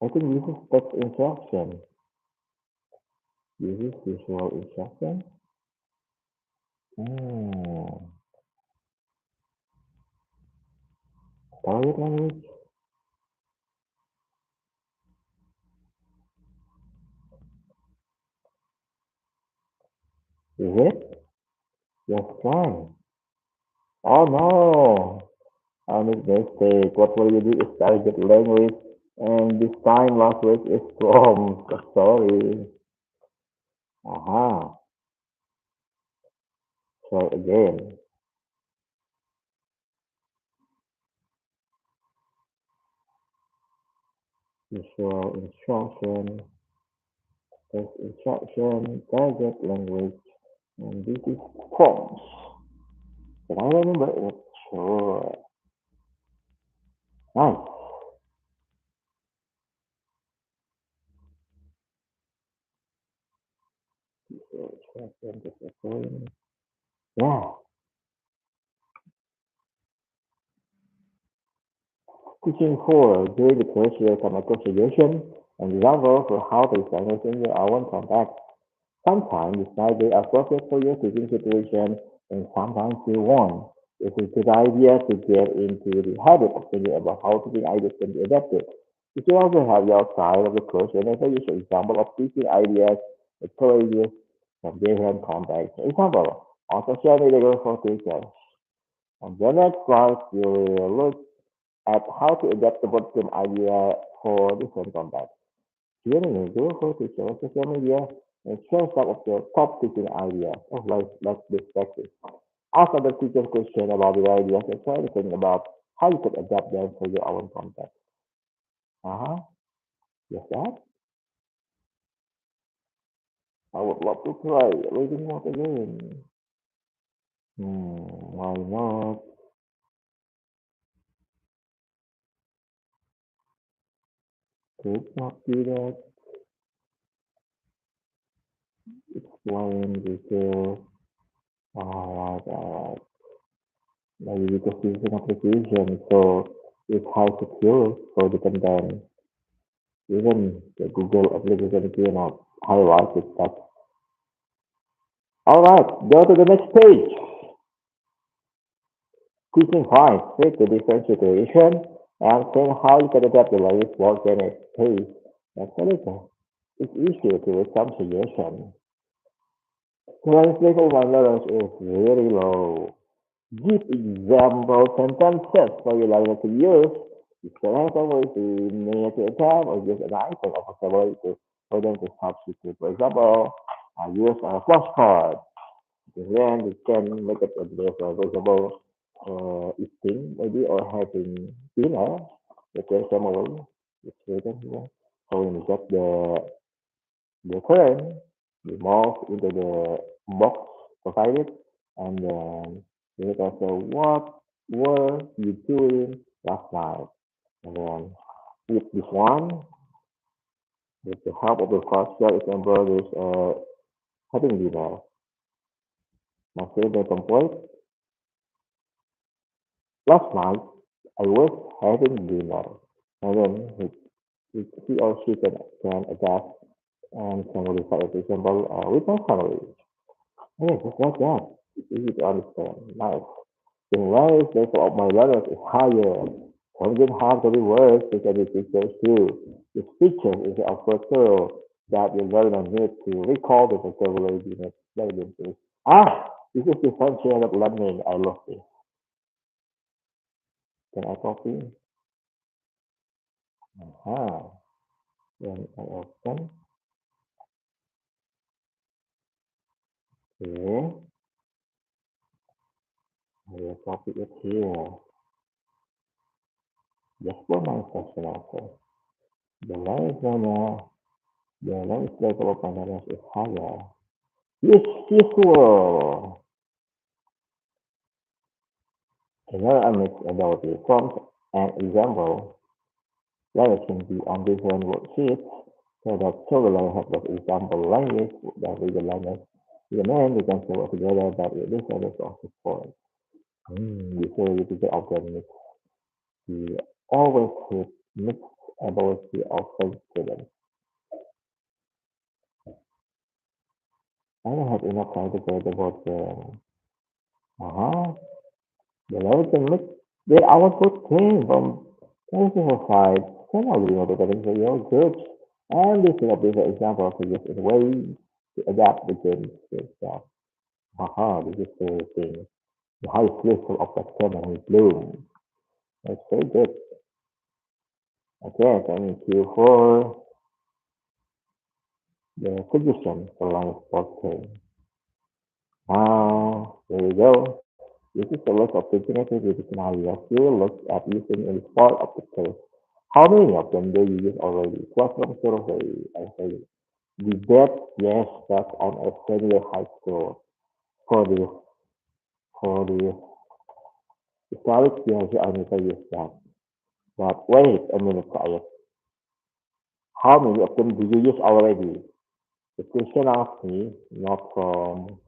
I think this is text instruction. This is visual instruction. Hmm. Target language. Is it? Yes, fine. Oh no! I made mistake. What will you do is target language, and this time last week is from. Sorry. Aha. So again, visual instruction, text instruction, target language, and this is prompts. Can I remember it? Sure. Nice. Visual instruction, discipline. Yeah. Teaching 4. During the course, you will come across suggestion and example for how to establish in your own contact. Sometimes this might be appropriate for your teaching situation, and sometimes you won't. It's a good idea to get into the habit of thinking about how teaching ideas can be adapted. You should also have your outside of the course whenever you show example of teaching ideas, encourages from different contexts. Example, on social media group for teachers. On the next slide, you will look at how to adapt the board idea for different contexts. Here in Go for teacher social media and share some of your top teaching ideas. Oh, like this practice. Ask other teachers questions about the ideas and try to think about how you could adapt them for your own context. Uh-huh. Yes, that. I would love to try reading more again. Why not? Could not do that. Explain detail. Alright, alright. Maybe because this is an application, so it's high secure for the content. Even the Google application cannot highlight it. But alright, go to the next page. Teaching points fit the different situation and saying how you can adapt the latest work in its pace. That's it. It's easier to read some suggestion. Strength level one learners is very low. Give example sentences for your learner to use. You can have a way to make it time or use an item of vocabulary to for them to substitute. For example, I use a flashcard. Then you can make it a place for example, eating maybe or having dinner. With your family. It's written here. So when you get the current, you move into the box provided, and then you can say what were you doing last night, and then with this one, with the help of the partial example, is having dinner. Now say the template. Last night I was having dinner, and then he or she can adapt and can modify the example with my family. Yeah, just like that. It's easy to understand. Nice. The learning level of my learners is higher. Some didn't have to be words, they can be pictures too. The pictures is a tool that the learner needs to recall the vocabulary you need explained to. This is differentiated learning. I love this. Can I copy? Uh-huh. Then I open. Okay. I will copy it here. Just for my session also. The learner's level of awareness is higher. It's usual. Another mixed ability forms an example. Learners can be on different worksheets so that children have the example language that we the learners. The man we can work together but with this other of support. Before you get out there mix, we always have mixed ability of some students. I don't have enough time to go about the uh-huh. The level can look where our foot came from simplified scenario motivating for your groups. And this is a bigger example of just a way to adapt the game itself. Haha, this is the thing. The high level of that camera bloom. That's very good. Okay, thank you for the suggestion for line sport game. Now, here we go. This is a list of alternative scenarios you will look at using in this part of the case. How many of them do you use already? Classroom survey, I say. Debate, yes, that's on a senior high school. For the historic, yes, I never use that. But wait a minute, guys. How many of them do you use already? The question asked me, not from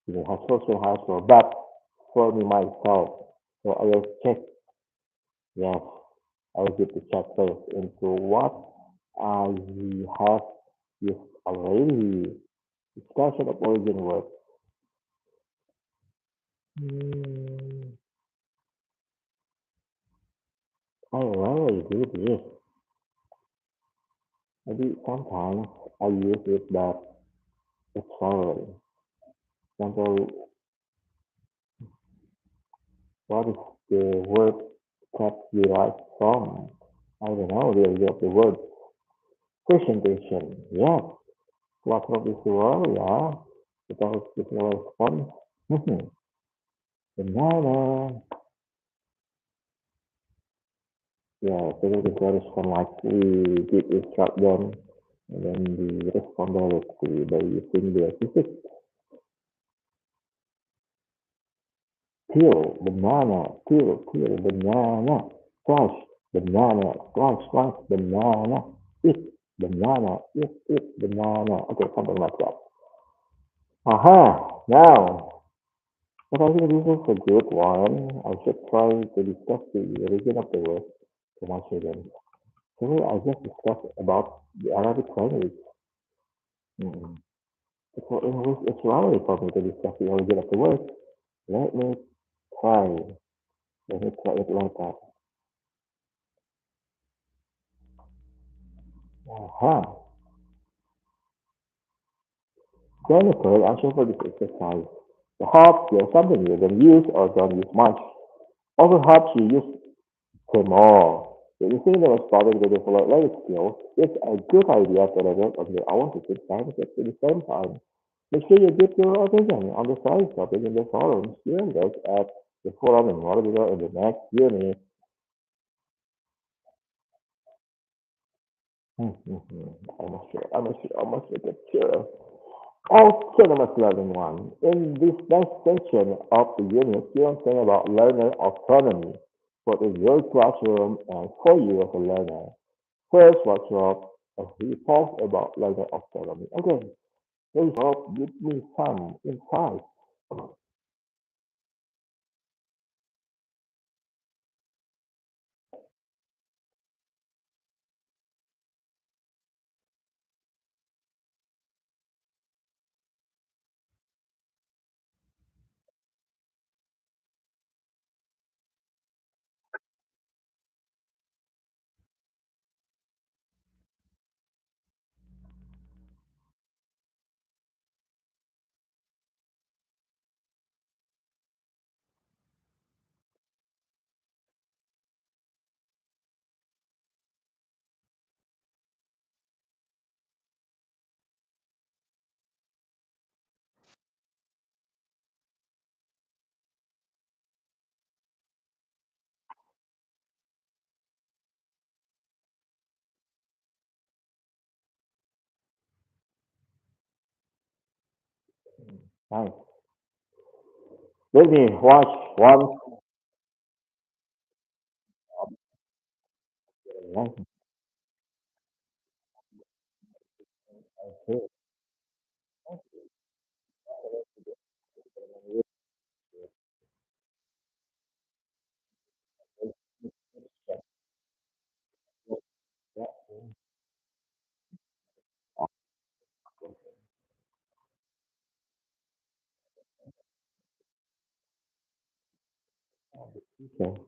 high school, but for me myself. So I will check, yes, I will get the check first into what I have used already. Discussion of origin words. Hmm, I rarely do this. Maybe sometimes I use it, but it's rarely. Example, what is the word that derived from? I don't know the idea of the word. Presentation, yes. Classroom visual, yeah. Kita harus visual response. banana. Yeah, so the girl respond like we did instruct them, and then we respond directly by using their physics. Peel, banana, peel, banana, slice, banana, slice, banana, eat, banana. Okay, something like that. Aha, now, but I think this is a good one. I should try to discuss the origin of the word to my students. Today I just discussed about the Arabic language. Mm. So English is rarely for me to discuss the origin of the word. Let me try. Let me try it later. Aha. Jennifer, answer for this exercise. The hop is something you don't use or don't use much. Over hops you use them more. If you think that was started with develop language skills, it's a good idea to develop on your own to keep time at the same time. Make sure you get your attention on the side topic in the forums. You can look at the forum and more video in the next unit. Almost sure, get sure. Autonomous learning one. In this next section of the unit, you will think about learner autonomy, both in your classroom and for you as a learner. First workshop, we talk about learner autonomy. Okay, please help give me some insight. Nice. Let me watch one. Nice. Okay.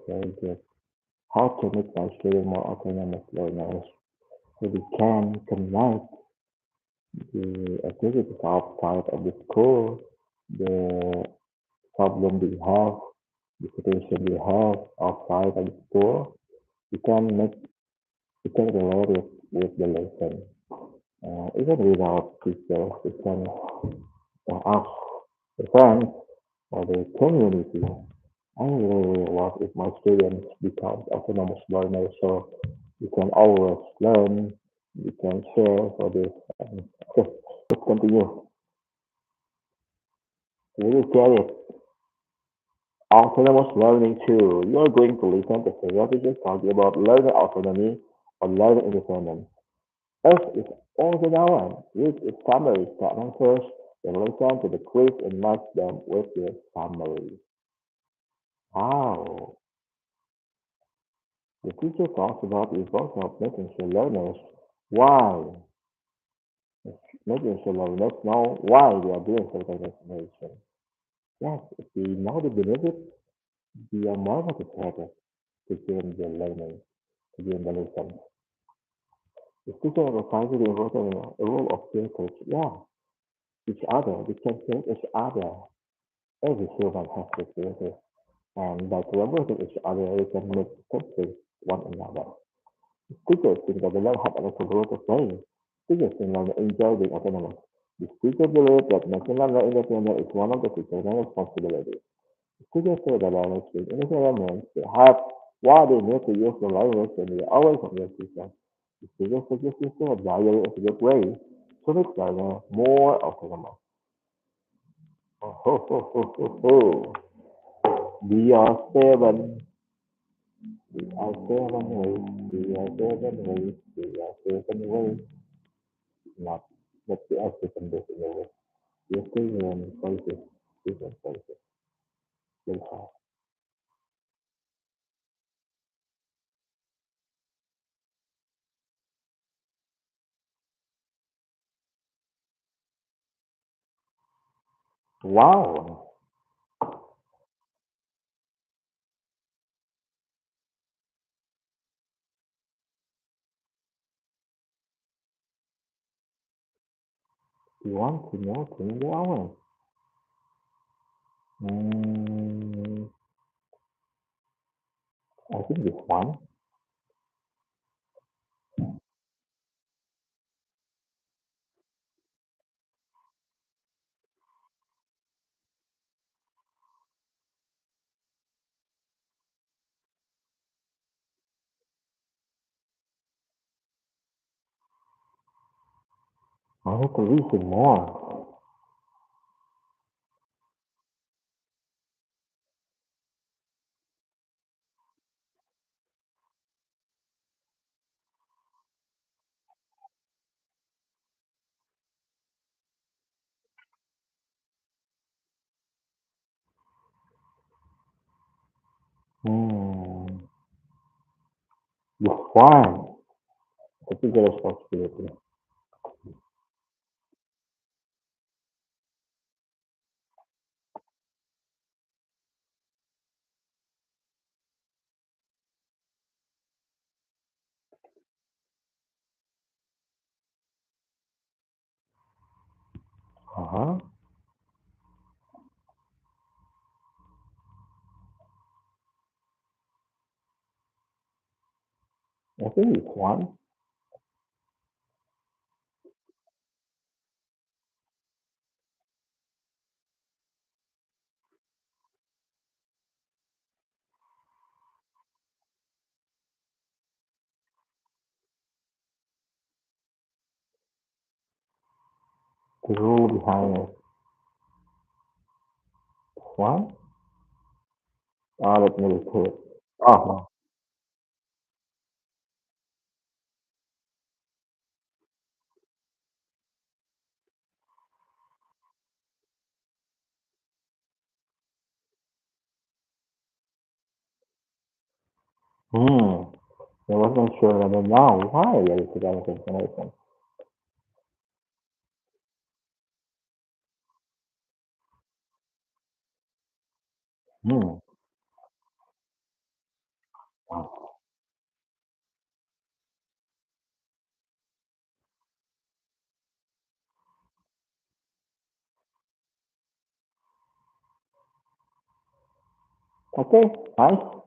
Very good. How to make my student more autonomous learners so they can connect the activities outside of the school, the problem they have, the situation they have outside of the school. You can make you can relate it with the lesson. Even without teachers, you can ask the friends or the community. I really love if my students become autonomous learners so you can always learn, you can share for this. Okay, let's continue. Really get it. Autonomous learning too. You are going to listen to stereotypes talking about learner autonomy or learner independence. F is also now one. Read its summary statement first, then listen to the quiz and match them with your summary. How? The teacher talks about the importance of making sure learners why making sure learners know why they are doing certain information. Yes, if they know the benefits, they are more motivated to gain the learning, to gain the lesson. Is teacher emphasizes the important role of peer coach? Yeah, each other. We can help each other. Every human has experiences, and by collaborating each other, we can make mistakes one another. Teachers think that they learn how to grow to play. Teachers can learn to enjoy being autonomous. The teacher believes that making learner independent is one of the teacher's main responsibilities. Teachers say that learners with independence to have what they need to use the language when they are away from their teacher. The teacher suggests using a diary as a good way to make learner more autonomous. Oh, ho, ho, ho, ho, ho. We are seven. We are seven ways. We are seven ways. We are seven ways. Not that we are seven days in a way. We are seven voices. Different voices. Very hard. Wow. You want to know 24 hours? Mm, I think this one. I need to reason more. Hmm. This one. I think the responsibility. Uh-huh. I think this one. The rule behind it. This one. Let me repeat it. Uh-huh. Hmm. I wasn't sure about now why there is a kind of explanation. Hmm. Okay. Nice.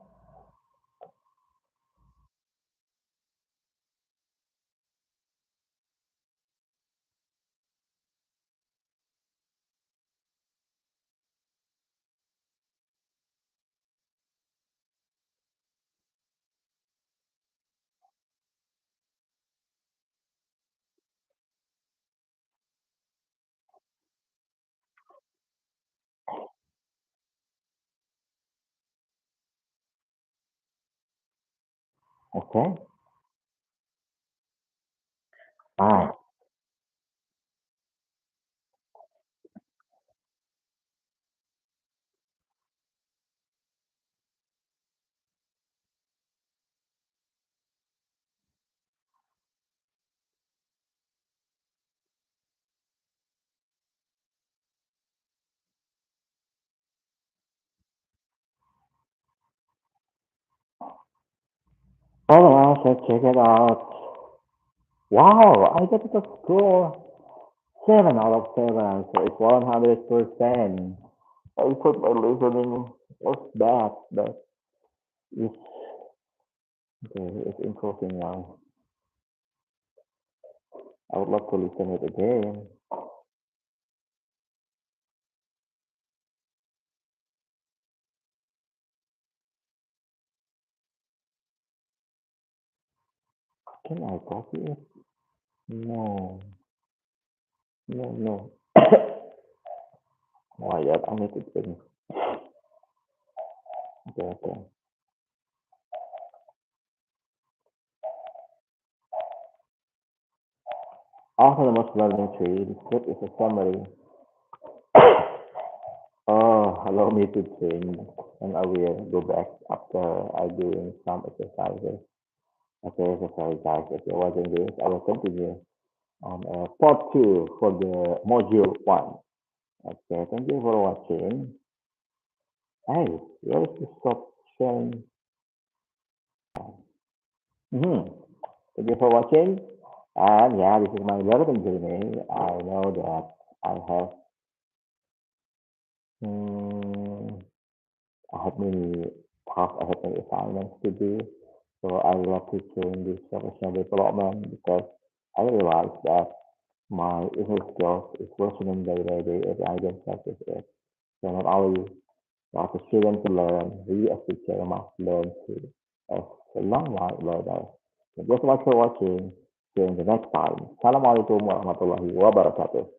Okay. Fine. Hold on, let's check it out. Wow, I got a score 7 out of 7, so it's 100%. I thought my listening was bad, but it's okay, it's improving now. I would love to listen it again. Can I copy it? No, no, no. Oh my god, I need to think. Okay, okay. Autonomous learning tree. The script is a summary. Oh, allow me to think, and I will go back after I doing some exercises. Okay, so sorry guys, if you're watching this, I will continue on part two for the module one. Okay, thank you for watching. Hey, where is the stop sharing? Mm-hmm. Thank you for watching. And yeah, this is my learning journey. I know that I have mm, I have many tasks, I have many assignments to do. So I love to join this professional development because I realize that my English skills is worsening day by day if I don't practice it. So not only as a student to learn, we as teacher must learn too as a long life learner. Thank you so much for watching. See you in the next time. Assalamualaikum warahmatullahi wabarakatuh.